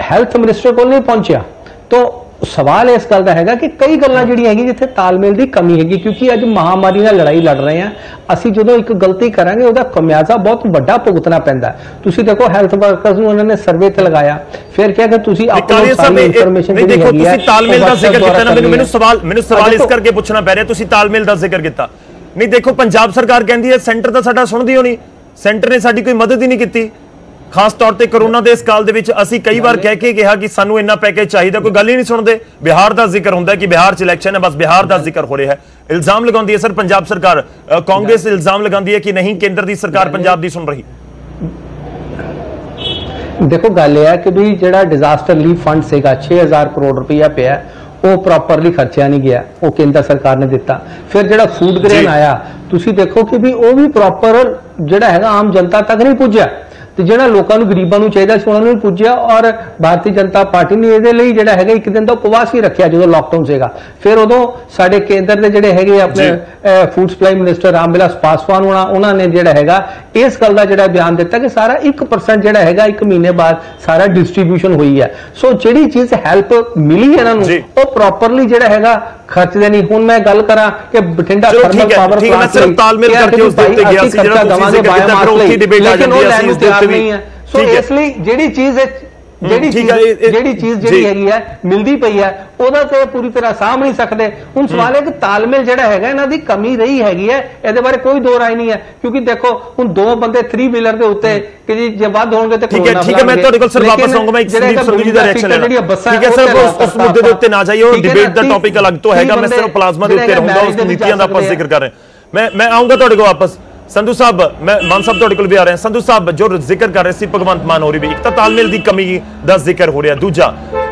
हैल्थ मिनिस्टर को नहीं पहुंचा। तो सवाल इस गल का है कि कई गल्लां जिहड़ियां हैगी जिथे तालमेल की कमी हैगी, क्योंकि अज महामारी नाल लड़ाई लड़ रहे हैं। असी जो एक गलती करांगे उसका खमियाजा बहुत वड्डा भुगतना पैंदा है। तुसीं देखो हैल्थ वर्कर्स नूं उन्होंने सर्वे ते लगाया, फिर क्या कि तुसीं अपनी सारी इंफॉर्मेशन नहीं देखो, तुसीं तालमेल दा जिक्र कीता ना, मैनूं सवाल इस करके पूछना पै रहा, तुसीं तालमेल दा जिक्र कीता नहीं। देखो पंजाब सरकार कहती है सेंटर तो साडा सुणदी हो नहीं, सेंटर ने साडी कोई मदद ही नहीं की। खास तौर पर कोरोना के इस काल असीं कई बार कह के कहा कि सानू इन्ना पैकेज चाहिए, कोई गल ही नहीं सुनते। बिहार का जिक्र होंदा कि बिहार च इलैक्शन है, बस बिहार का जिक्र हो रहा है। इल्जाम लगाती है सर पंजाब सरकार, कांग्रेस इल्जाम लगाती है कि नहीं केंद्र की सरकार पंजाब की सुन रही। देखो गल यह है कि भी जिहड़ा डिजास्टर रिलीफ फंड सेगा 6,000 करोड़ रुपया पिया, वो प्रॉपरली खर्चा नहीं गया, वो केंद्र सरकार ने दिता। फिर जिहड़ा फूड ग्रेन आया, तुसीं देखो कि भी वो भी प्रॉपर जिहड़ा है आम जनता तक नहीं पुज्या, तो जिहड़ा लोकां नूं गरीबां नूं चाहीदा सी उन्हां नूं पुज्जिया। और भारतीय जनता पार्टी ने इहदे लई जिहड़ा हैगा एक दिन दा उपवास ही रखिया जो लॉकडाउन सेगा। फिर उदों साडे केंद्र दे जिहड़े हैगे अपने food supply minister Ramvilas Paswan उन्होंने जिहड़ा हैगा इस गल दा जिहड़ा बयान दिता कि सारा 1% जिहड़ा हैगा 1 महीने बाद सारा डिस्ट्रीब्यूशन हुई है। सो जिहड़ी चीज हैल्प मिली इन्हां नूं वो प्रॉपरली जिहड़ा हैगा खर्चदे नहीं। हुण मैं गल करा कि बठिंडा थर्मल पावर प्लांट सिर्फ तालमेल करके उस उत्ते गया सी जिहड़ा तुसीं जिक्र कीता, पर उत्थे डिबेट आ जांदी है, इस दे नहीं है। सो इसलिए जिहड़ी चीज हैगी है मिलती पई है ओदा ते पूरी तरह साम नहीं सकते। हुण सवाल है कि तालमेल जिहड़ा हैगा इन्हां दी कमी रही हैगी है, इहदे बारे कोई दो राय नहीं है। क्योंकि देखो हुण दो बंदे 3 व्हीलर दे उत्ते कि जी जे वध होणगे ते ठीक है मैं तुहाडे कोल सर वापस आऊंगा, मैं एक संदीप जी दा रिएक्शन लेना। ठीक है सर, उस मुद्दे दे उत्ते ना जाइए, और डिबेट दा टॉपिक अलग तो हैगा, मैं सिर्फ प्लाज्मा दे उत्ते रहूंगा, उस नीतियां दा आपां जिक्र कर रहे हैं। मैं आऊंगा तुहाडे कोल वापस। संधू साहब, मैं मान साहब तुहाडे कोल भी आ रहे हैं। संधू साहब जो जिक्र कर रहे सी भगवंत मान होरी भी, एक तो तालमेल की कमी का जिक्र हो रहा, दूजा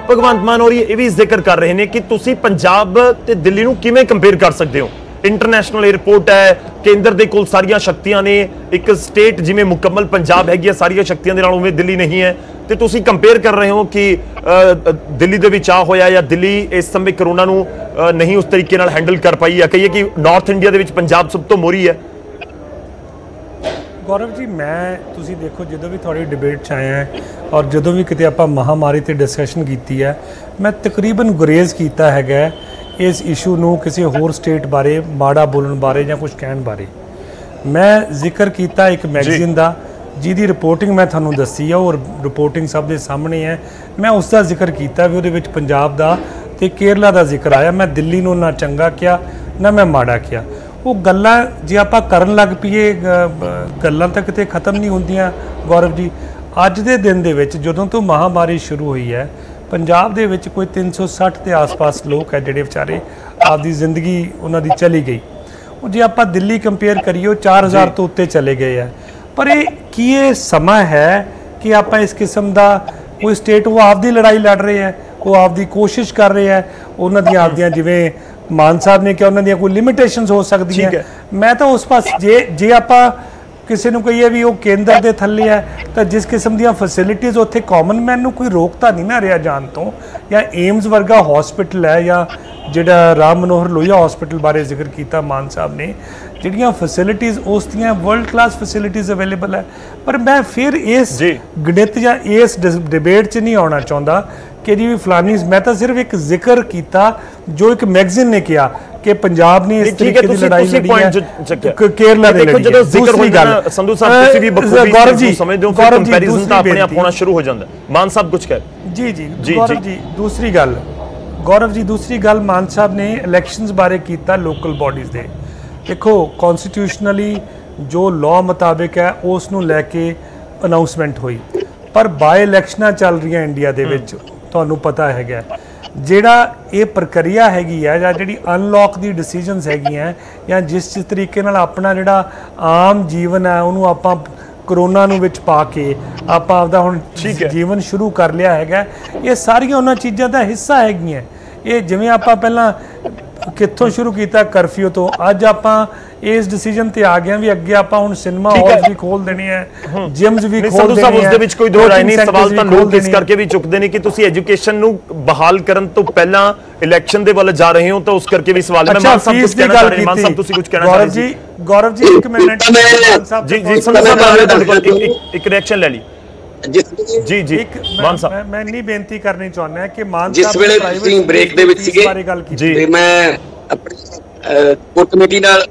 भगवंत मान होरी ये भी जिक्र कर रहे हैं कि तुसी पंजाब ते दिल्ली नूं किवें कंपेयर कर सकते हो। इंटरनेशनल एयरपोर्ट है, केंद्र दे कोल सारियां शक्तियां ने, एक स्टेट जिवें मुकम्मल पंजाब हैगी सारियां शक्तियां दे नाल उवें दिल्ली नहीं है, ते तुसी कंपेयर कर रहे हो कि दिल्ली दे विच आ होया या दिल्ली इस समय कोरोना नूं नहीं उस तरीके नाल हैंडल कर पाई, या कहिए कि नॉर्थ इंडिया दे विच पंजाब सब तो मोहरी है। गौरव जी, मैं तुसी देखो जो भी थोड़ी डिबेट च आया है और जो भी किते आपां महामारी ते डिस्कशन की है, मैं तकरीबन गुरेज किया है इस इशू नूं किसी होर स्टेट बारे माड़ा बोलण बारे या कुछ कहण बारे। मैं जिक्र किया एक मैगजीन का जिहदी रिपोर्टिंग मैं तुहानूं दसी है, और रिपोर्टिंग सब दे सामने है। मैं उसका जिक्र किया भी उहदे विच पंजाब दा ते केरला का जिक्र आया। मैं दिल्ली नूं ना चंगा किया ना मैं माड़ा किया। वो गल्लां जे आपां करन लग पईए गल्लां तां किते खत्म नहीं होंदियां। गौरव जी, अज दे दिन दे विच जदों तो महामारी शुरू हुई है, पंजाब दे विच कोई 360 के आस-पास लोग है जिहड़े विचारे आपदी जिंदगी उन्हां दी चली गई। वो जे आपां दिल्ली कंपेयर करिए 4000 तो उत्ते चले गए है। पर ये समा है कि आपां इस किस्म का कोई स्टेट वो आपदी लड़ाई लड़ रहे हैं, वो आपदी कोशिश कर रहे हैं, उन्हां दी आपदियां जिवें मान साहब ने क्या उन्होंने कोई लिमिटेशनस हो सकती है। मैं तो उस पास जे आपां किसी को कहिए भी वो केंद्र के थले है, तो जिस किस्म दी फैसिलिटीज़ उत्थे कॉमन मैन नूं कोई रोकता नहीं ना रहा जान तो, या एम्स वर्गा हॉस्पिटल है, या जिहड़ा राम मनोहर लोहिया हॉस्पिटल बारे जिक्र किया मान साहब ने, जिहड़ियां फैसिलिटीज़ उस दियां वर्ल्ड क्लास फैसिलिटीज़ अवेलेबल है। पर मैं फिर इस गणित या इस डिबेट च नहीं आना चाहता कि जी फलानी, मैं तो सिर्फ एक जिक्र किया जो एक मैगजीन ने किया कि पंजाब ने इस तरीके की लड़ाई लड़ी है, केरला ने लड़ी है। दूसरी गल संधू साहब तुसी भी गौरव जी समझदे हो, फिर कंपैरिजन तो अपने आप होना शुरू हो जाता है। मान साहब कुछ कह जी गौरव जी, दूसरी गल गौरव जी, दूसरी गल मान साहब ने इलैक्शंस बारे किया लोकल बॉडीज दे। देखो कॉन्स्टिट्यूशनली जो लॉ मुताबिक है उस नूं लैके अनाउंसमेंट हुई, पर बाय इलैक्शनां चल रही इंडिया दे विच, तुहानूं पता है ਜਿਹੜਾ ਇਹ ਪ੍ਰਕਿਰਿਆ ਹੈਗੀ ਹੈ ਜਾਂ ਜਿਹੜੀ ਅਨਲੌਕ ਦੀ ਡਿਸੀਜਨਸ ਹੈਗੀਆਂ ਜਾਂ ਜਿਸ ਤਰੀਕੇ ਨਾਲ ਆਪਣਾ ਜਿਹੜਾ ਆਮ ਜੀਵਨ ਹੈ ਉਹਨੂੰ ਆਪਾਂ ਕਰੋਨਾ ਨੂੰ ਵਿੱਚ ਪਾ ਕੇ ਆਪਾਂ ਆਪਦਾ ਹੁਣ ਜੀਵਨ ਸ਼ੁਰੂ ਕਰ ਲਿਆ ਹੈਗਾ, ਇਹ ਸਾਰੀਆਂ ਉਹਨਾਂ ਚੀਜ਼ਾਂ ਦਾ ਹਿੱਸਾ ਹੈਗੀਆਂ। ਇਹ ਜਿਵੇਂ ਆਪਾਂ ਪਹਿਲਾਂ ਕਿੱਥੋਂ ਸ਼ੁਰੂ ਕੀਤਾ, ਕਰਫਿਊ ਤੋਂ, ਅੱਜ ਆਪਾਂ ਇਸ ਡਿਸੀਜਨ ਤੇ ਆ ਗਏ ਵੀ ਅੱਗੇ ਆਪਾਂ ਹੁਣ ਸਿਨੇਮਾ ਹਾਲਸ ਵੀ ਖੋਲ ਦੇਣੇ ਆ, ਜਿਮਸ ਵੀ ਖੋਲ ਦੇਣੇ ਆ। ਉਸ ਦੇ ਵਿੱਚ ਕੋਈ ਦੋ ਰਾਏ ਨਹੀਂ। ਸਵਾਲ ਤਾਂ ਲੋਕ ਇਸ ਕਰਕੇ ਵੀ ਚੁੱਕਦੇ ਨੇ ਕਿ ਤੁਸੀਂ ਐਜੂਕੇਸ਼ਨ ਨੂੰ ਬਹਾਲ ਕਰਨ ਤੋਂ ਪਹਿਲਾਂ ਇਲੈਕਸ਼ਨ ਦੇ ਵੱਲ ਜਾ ਰਹੇ ਹੋ, ਤਾਂ ਉਸ ਕਰਕੇ ਵੀ ਸਵਾਲ ਹੈ। ਮੈਂ ਮਾਨ ਸਾਹਿਬ ਕੁਝ ਕਹਿਣਾ ਚਾਹ ਰਹੇ, ਮਾਨ ਸਾਹਿਬ ਤੁਸੀਂ ਕੁਝ ਕਹਿਣਾ ਚਾਹ ਰਹੇ ਸੀ? ਗੌਰਵ ਜੀ ਇੱਕ ਮਿੰਟ, ਜੀ ਸੰਧੂ ਸਾਹਿਬ ਇੱਕ ਰਿਐਕਸ਼ਨ ਲੈ ਲਈ। ਜੀ ਜੀ ਮਾਨ ਸਾਹਿਬ, ਮੈਂ ਨਹੀਂ ਬੇਨਤੀ ਕਰਨੀ ਚਾਹੁੰਦਾ ਕਿ ਮਾਨ ਸਾਹਿਬ ਜਿਸ ਵੇਲੇ ਤੁਸੀਂ ਬ੍ਰੇਕ ਦੇ ਵਿੱਚ ਸੀਗੇ ਤੇ ਮੈਂ ਆਪਣੀ ਕੋਰ ਕਮੇਟੀ ਨਾਲ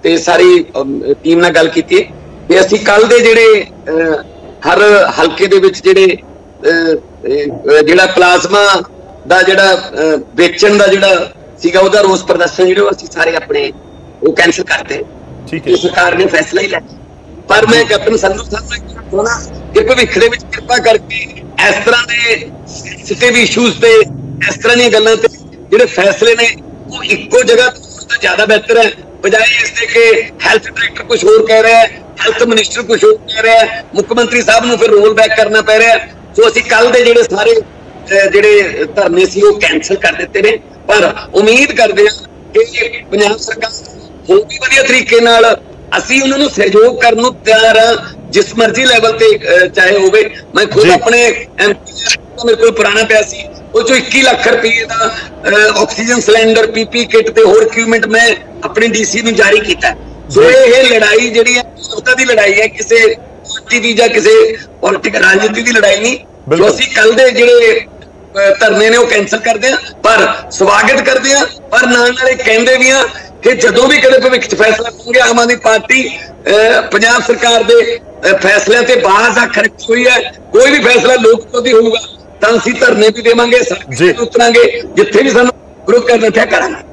ਤੇ ਸਾਰੀ ਟੀਮ ਨਾਲ ਗੱਲ ਕੀਤੀ ਤੇ ਅਸੀਂ ਕੱਲ ਦੇ ਜਿਹੜੇ ਹਰ ਹਲਕੇ ਦੇ ਵਿੱਚ ਜਿਹੜਾ ਪਲਾਜ਼ਮਾ ਦਾ ਜਿਹੜਾ ਵੇਚਣ ਦਾ ਜਿਹੜਾ ਸੀਗਾ ਉਹਦਾ ਰੋਸ ਪ੍ਰਦਰਸ਼ਨ ਜਿਹੜੇ ਅਸੀਂ ਸਾਰੇ ਆਪਣੇ ਉਹ ਕੈਂਸਲ ਕਰਤੇ। ਠੀਕ ਹੈ, ਸਰਕਾਰ ਨੇ ਫੈਸਲਾ ਹੀ ਲਿਆ। ਪਰ ਮੈਂ ਕੈਪਟਨ ਸੰਧੂ ਸਾਹਿਬ ਨੂੰ ਕਹਣਾ ਕਿ ਭਵਿੱਖ ਦੇ ਵਿੱਚ ਕਿਰਪਾ ਕਰਕੇ ਇਸ ਤਰ੍ਹਾਂ ਦੇ ਸੈਂਸਿਟਿਵ ਇਸ਼ੂਜ਼ ਤੇ ਇਸ ਤਰ੍ਹਾਂ ਦੀਆਂ ਗੱਲਾਂ ਤੇ ਜਿਹੜੇ ਫੈਸਲੇ ਨੇ ਉਹ ਇੱਕੋ ਜਗ੍ਹਾ ਤੋਂ ਜ਼ਿਆਦਾ ਬਿਹਤਰ ਹੈ, ਬਜਾਏ ਇਸ ਦੇ ਕਿ ਹੈਲਥ ਡਾਇਰੈਕਟਰ ਕੁਝ ਹੋਰ ਕਹਿ ਰਿਹਾ ਹੈ, ਹੈਲਥ ਮਿਨਿਸਟਰ ਕੁਝ ਹੋਰ ਕਹਿ ਰਿਹਾ ਹੈ, ਮੁੱਖ ਮੰਤਰੀ ਸਾਹਿਬ ਨੂੰ ਫਿਰ ਰੋਲ ਬੈਕ ਕਰਨਾ ਪੈ ਰਿਹਾ। ਸੋ ਅਸੀਂ ਕੱਲ ਦੇ ਜਿਹੜੇ ਸਾਰੇ ਜਿਹੜੇ ਧਰਨੇ ਸੀ ਉਹ ਕੈਂਸਲ ਕਰ ਦਿੱਤੇ ਨੇ, ਪਰ ਉਮੀਦ ਕਰਦੇ ਹਾਂ ਕਿ ਪੰਜਾਬ ਸਰਕਾਰ ਹੋਰ ਵੀ ਵਧੀਆ ਤਰੀਕੇ ਨਾਲ ਅਸੀਂ ਉਹਨਾਂ ਨੂੰ ਸਹਿਯੋਗ ਕਰਨ ਨੂੰ ਤਿਆਰ ਹਾਂ, ਜਿਸ ਮਰਜ਼ੀ ਲੈਵਲ ਤੇ ਚਾਹੇ ਹੋਵੇ। ਮੈਂ ਖੁਦ ਆਪਣੇ ਮੇਰੇ ਕੋਲ ਪੁਰਾਣਾ ਪਿਆ ਸੀ, ਉਹ ਚੋਂ 21 ਲੱਖ ਰੁਪਏ ਦਾ ਆਕਸੀਜਨ ਸਿਲੰਡਰ, ਪੀਪੀ ਕਿੱਟ ਤੇ ਹੋਰ ਇਕਵਿਪਮੈਂਟ ਮੈਂ ਆਪਣੀ ਡੀਸੀ ਨੂੰ ਜਾਰੀ ਕੀਤਾ। ਸੋ ਇਹ ਲੜਾਈ ਜਿਹੜੀ ਹੈ ਉਹਦਾ ਦੀ ਲੜਾਈ ਹੈ, ਕਿਸੇ ਪਾਰਟੀ ਦੀ ਜਾਂ ਕਿਸੇ ਪੋਲੀਟਿਕਲ ਰਾਜਨੀਤੀ ਦੀ ਲੜਾਈ ਨਹੀਂ। ਜੋ ਅਸੀਂ ਕੱਲ ਦੇ ਜਿਹੜੇ ਧਰਨੇ ਨੇ ਉਹ ਕੈਂਸਲ ਕਰਦੇ ਆ, ਪਰ ਸਵਾਗਤ ਕਰਦੇ ਆ, ਪਰ ਨਾਲ ਨਾਲ ਇਹ ਕਹਿੰਦੇ ਵੀ ਆ ਕਿ ਜਦੋਂ ਵੀ ਕਦੇ ਭਵਿੱਖ 'ਚ ਫੈਸਲਾ ਕਰਾਂਗੇ, ਆਮ ਆਦਮੀ ਪਾਰਟੀ ਪੰਜਾਬ ਸਰਕਾਰ ਦੇ ਫੈਸਲਿਆਂ ਤੇ ਬਾਜ਼ ਅੱਖ ਰੱਖੀ ਹੋਈ ਹੈ। ਕੋਈ ਵੀ ਫੈਸਲਾ ਲੋਕ ਵਿਰੋਧੀ ਹੋਊਗਾ ਤਾਂ ਅਸੀਂ ਧਰਨੇ ਵੀ ਦੇਵਾਂਗੇ, ਉਤਰਾਂਗੇ, ਜਿੱਥੇ ਵੀ ਸਾਨੂੰ ਵਿਰੋਧ ਕਰਨਾ ਪਿਆ ਕਰਾਂਗੇ।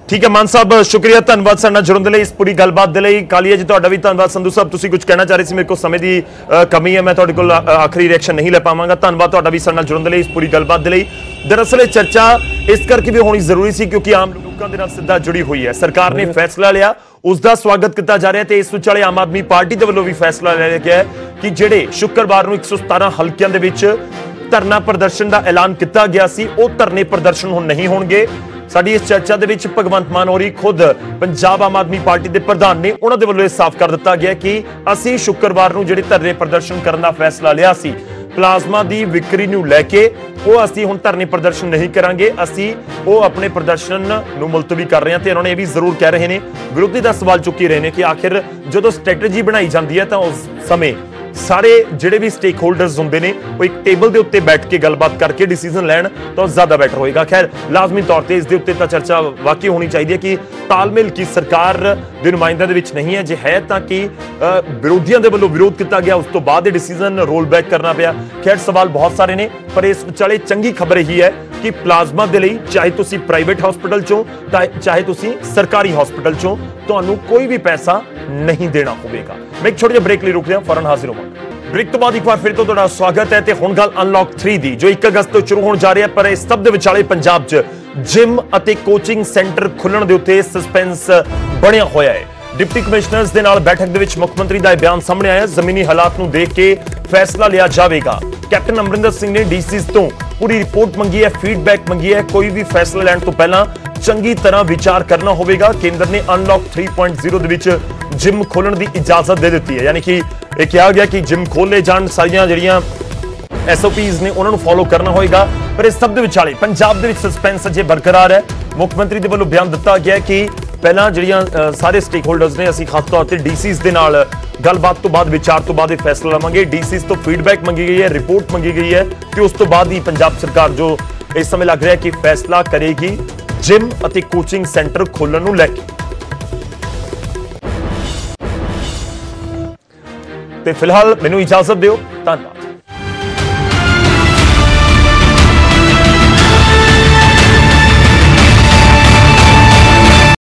ਠੀਕ ਹੈ ਮਾਨ ਸਾਹਿਬ, ਸ਼ੁਕਰੀਆ, ਧੰਨਵਾਦ ਸਾਡੇ ਨਾਲ ਜੁੜਨ ਦੇ ਲਈ, ਇਸ ਪੂਰੀ ਗੱਲਬਾਤ ਦੇ ਲਈ। ਕਾਲੀਆ ਜੀ ਤੁਹਾਡਾ ਵੀ ਧੰਨਵਾਦ। ਸੰਧੂ ਸਾਹਿਬ ਤੁਸੀਂ ਕੁਝ ਕਹਿਣਾ ਚਾਹ ਰਹੇ ਸੀ, ਮੇਰੇ ਕੋਲ ਸਮੇਂ ਦੀ ਕਮੀ ਹੈ, ਮੈਂ ਤੁਹਾਡੇ ਕੋਲ ਆਖਰੀ ਰਿਐਕਸ਼ਨ ਨਹੀਂ ਲੈ ਪਾਵਾਂਗਾ। ਧੰਨਵਾਦ ਤੁਹਾਡਾ ਵੀ ਸਾਡੇ ਨਾਲ ਜੁੜਨ ਦੇ ਲਈ, ਇਸ ਪੂਰੀ ਗੱਲਬਾਤ ਦੇ ਲਈ। ਦਰਅਸਲ ਇਹ ਚਰਚਾ ਇਸ ਕਰਕੇ ਵੀ ਹੋਣੀ ਜ਼ਰੂਰੀ ਸੀ ਕਿਉਂਕਿ ਆਮ ਲੋਕਾਂ ਦੇ ਨਾਲ ਸਿੱਧਾ ਜੁੜੀ ਹੋਈ ਹੈ। ਸਰਕਾਰ ਨੇ ਫੈਸਲਾ ਲਿਆ, ਉਸ ਦਾ ਸਵਾਗਤ ਕੀਤਾ ਜਾ ਰਿਹਾ ਤੇ ਇਸ ਵਿਚਾਲੇ ਆਮ ਆਦਮੀ ਪਾਰਟੀ ਦੇ ਵੱਲੋਂ ਵੀ ਫੈਸਲਾ ਲਿਆ ਗਿਆ ਹੈ ਕਿ ਜਿਹੜੇ ਸ਼ੁੱਕਰਵਾਰ ਨੂੰ 117 ਹਲਕਿਆਂ ਦੇ ਵਿੱਚ ਧਰਨਾ ਪ੍ਰਦਰਸ਼ਨ ਦਾ ਐਲਾਨ ਕੀਤਾ ਗਿਆ ਸੀ, ਉਹ ਧਰਨੇ ਪ੍ਰਦਰਸ਼ਨ ਹੁਣ ਨਹੀਂ ਹੋਣਗੇ। ਸਾਡੀ ਇਸ ਚਰਚਾ ਦੇ ਵਿੱਚ ਭਗਵੰਤ ਮਾਨ ਹੋਰੀ ਖੁਦ ਪੰਜਾਬ ਆਮ ਆਦਮੀ ਪਾਰਟੀ ਦੇ ਪ੍ਰਧਾਨ ਨੇ, ਉਹਨਾਂ ਦੇ ਵੱਲੋਂ ਇਹ ਸਾਫ਼ ਕਰ ਦਿੱਤਾ ਗਿਆ ਕਿ ਅਸੀਂ ਸ਼ੁੱਕਰਵਾਰ ਨੂੰ ਜਿਹੜੇ ਧਰਨੇ ਪ੍ਰਦਰਸ਼ਨ ਕਰਨ ਦਾ ਫੈਸਲਾ ਲਿਆ ਸੀ ਪਲਾਜ਼ਮਾ ਦੀ ਵਿਕਰੀ ਨੂੰ ਲੈ ਕੇ, ਉਹ ਅਸੀਂ ਹੁਣ ਧਰਨੇ ਪ੍ਰਦਰਸ਼ਨ ਨਹੀਂ ਕਰਾਂਗੇ, ਅਸੀਂ ਉਹ ਆਪਣੇ ਪ੍ਰਦਰਸ਼ਨ ਨੂੰ ਮੁਲਤਵੀ ਕਰ ਰਹੇ ਹਾਂ। ਤੇ ਉਹਨਾਂ ਨੇ ਇਹ ਵੀ ਜ਼ਰੂਰ ਕਹਿ ਰਹੇ ਨੇ, ਵਿਰੋਧੀ ਦਾ ਸਵਾਲ ਚੁੱਕੀ ਰਹੇ ਨੇ ਕਿ ਆਖਿਰ ਜਦੋਂ ਸਟ੍ਰੈਟਜੀ ਬਣਾਈ ਜਾਂਦੀ ਹੈ ਤਾਂ ਉਸ ਸਮੇਂ ਸਾਰੇ ਜਿਹੜੇ ਵੀ ਸਟੇਕ ਹੋਲਡਰਸ ਹੁੰਦੇ ਨੇ ਉਹ ਇੱਕ ਟੇਬਲ ਦੇ ਉੱਤੇ ਬੈਠ ਕੇ ਗੱਲਬਾਤ ਕਰਕੇ ਡਿਸੀਜਨ ਲੈਣ ਤਾਂ ਜ਼ਿਆਦਾ ਬੈਟਰ ਹੋਏਗਾ। ਖੈਰ ਲਾਜ਼ਮੀ ਤੌਰ ਤੇ ਇਸ ਦੇ ਉੱਤੇ ਤਾਂ ਚਰਚਾ ਵਾਕਈ ਹੋਣੀ ਚਾਹੀਦੀ ਹੈ ਕਿ ਤਾਲਮੇਲ ਕੀ ਸਰਕਾਰ ਦੇ ਨੁਮਾਇੰਦਿਆਂ ਦੇ ਵਿੱਚ ਨਹੀਂ ਹੈ, ਜੇ ਹੈ ਤਾਂ ਕਿ ਵਿਰੋਧੀਆਂ ਦੇ ਵੱਲੋਂ ਵਿਰੋਧ ਕੀਤਾ ਗਿਆ, ਉਸ ਤੋਂ ਬਾਅਦ ਇਹ ਡਿਸੀਜਨ ਰੋਲ ਬੈਕ ਕਰਨਾ ਪਿਆ। ਖੈਰ ਸਵਾਲ ਬਹੁਤ ਸਾਰੇ ਨੇ, ਪਰ ਇਸ ਵਿਚਾਲੇ ਚੰਗੀ ਖਬਰ ਇਹੀ ਹੈ ਕਿ ਪਲਾਜ਼ਮਾ ਦੇ ਲਈ ਚਾਹੇ ਤੁਸੀਂ ਪ੍ਰਾਈਵੇਟ ਹਸਪੀਟਲ ਚੋਂ ਤਾਂ ਚਾਹੇ ਤੁਸੀਂ ਸਰਕਾਰੀ ਹਸਪੀਟਲ ਚੋਂ, ਤੁਹਾਨੂੰ ਕੋਈ ਵੀ ਪੈਸਾ ਨਹੀਂ ਦੇਣਾ ਹੋਵੇਗਾ। ਮੈਂ ਇੱਕ ਛੋਟੇ ਜਿਹੇ ਬ੍ਰੇਕ ਲਈ ਰੁਕ ਰਿਹਾ, ਫੌਰਨ ਹਾਜ਼ਰ ਹੋਵਾਂਗਾ। ਬ੍ਰੇਕ ਤੋਂ ਬਾਅਦ ਇੱਕ ਵਾਰ ਫਿਰ ਤੋਂ ਤੁਹਾਡਾ ਸਵਾਗਤ ਹੈ ਤੇ ਹੁਣ ਗੱਲ ਅਨਲੌਕ 3 ਦੀ, ਜੋ 1 ਅਗਸਤ ਤੋਂ ਸ਼ੁਰੂ ਹੋਣ ਜਾ ਰਿਹਾ, ਪਰ ਇਸ ਸਭ ਦੇ ਵਿਚਾਲੇ ਪੰਜਾਬ 'ਚ ਜਿਮ ਅਤੇ ਕੋਚਿੰਗ ਸੈਂਟਰ ਖੁੱਲਣ ਦੇ ਉੱਤੇ ਸਸਪੈਂਸ ਬਣਿਆ ਹੋਇਆ ਹੈ। ਡਿਪਟੀ ਕਮਿਸ਼ਨਰਸ ਦੇ ਨਾਲ ਬੈਠਕ ਦੇ ਵਿੱਚ ਮੁੱਖ ਮੰਤਰੀ ਦਾ ਇਹ ਬਿਆਨ ਸਾਹਮਣੇ ਆਇਆ, ਜ਼ਮੀਨੀ ਹਾਲਾਤ ਨੂੰ ਦੇਖ ਕੇ ਫੈਸਲਾ ਲਿਆ ਜਾਵੇਗਾ। ਕੈਪਟਨ ਅਮਰਿੰਦਰ ਸਿੰਘ ਨੇ ਡੀਸੀਜ਼ ਤੋਂ ਪੂਰੀ ਰਿਪੋਰਟ ਮੰਗੀ ਹੈ, ਫੀਡਬੈਕ ਮੰਗੀ ਹੈ, ਕੋਈ ਵੀ ਫੈਸਲਾ ਲੈਣ ਤੋਂ ਪਹਿਲਾਂ ਚੰਗੀ ਤਰ੍ਹਾਂ ਵਿਚਾਰ ਕਰਨਾ ਹੋਵੇਗਾ। ਕੇਂਦਰ ਨੇ ਅਨਲੌਕ 3.0 ਦੇ ਵਿੱਚ ਜਿਮ ਖੋਲਣ ਦੀ ਇਜਾਜ਼ਤ ਦੇ ਦਿੱਤੀ ਹੈ, ਯਾਨੀ ਕਿ ਇਹ ਕਿਹਾ ਗਿਆ ਕਿ ਜਿਮ ਖੋਲੇ ਜਾਣ, ਸਾਰੀਆਂ ਜਿਹੜੀਆਂ SOPs ਨੇ ਉਹਨਾਂ ਨੂੰ ਫੋਲੋ ਕਰਨਾ ਹੋਏਗਾ। ਪਰ ਇਸ ਸਭ ਦੇ ਵਿਚਾਲੇ ਪੰਜਾਬ ਦੇ ਵਿੱਚ ਸਸਪੈਂਸ ਅਜੇ ਬਰਕਰਾਰ ਹੈ। ਮੁੱਖ ਮੰਤਰੀ ਦੇ ਵੱਲੋਂ ਬਿਆਨ ਦਿੱਤਾ ਗਿਆ ਕਿ ਪਹਿਲਾਂ ਜਿਹੜੀਆਂ ਸਾਰੇ ਸਟੇਕ ਹੋਲਡਰਸ ਨੇ, ਅਸੀਂ ਖਾਸ ਤੌਰ ਤੇ ਡੀਸੀਜ਼ ਦੇ ਨਾਲ ਗੱਲਬਾਤ ਤੋਂ ਬਾਅਦ, ਵਿਚਾਰ ਤੋਂ ਬਾਅਦ ਇਹ ਫੈਸਲਾ ਲਵਾਂਗੇ। ਡੀਸੀਜ਼ ਤੋਂ ਫੀਡਬੈਕ ਮੰਗੀ ਗਈ ਹੈ, ਰਿਪੋਰਟ ਮੰਗੀ ਗਈ ਹੈ ਤੇ ਉਸ ਤੋਂ ਬਾਅਦ ਹੀ ਪੰਜਾਬ ਸਰਕਾਰ ਜੋ ਇਸ ਸਮੇਂ ਲੱਗ ਰਿਹਾ ਕਿ ਫੈਸਲਾ ਕਰੇਗੀ ਜਿਮ ਅਤੇ ਕੋਚਿੰਗ ਸੈਂਟਰ ਖੋਲਣ ਨੂੰ ਲੈ ਕੇ। ਤੇ ਫਿਲਹਾਲ ਮੈਨੂੰ ਇਜਾਜ਼ਤ ਦਿਓ, ਧੰਨਵਾਦ।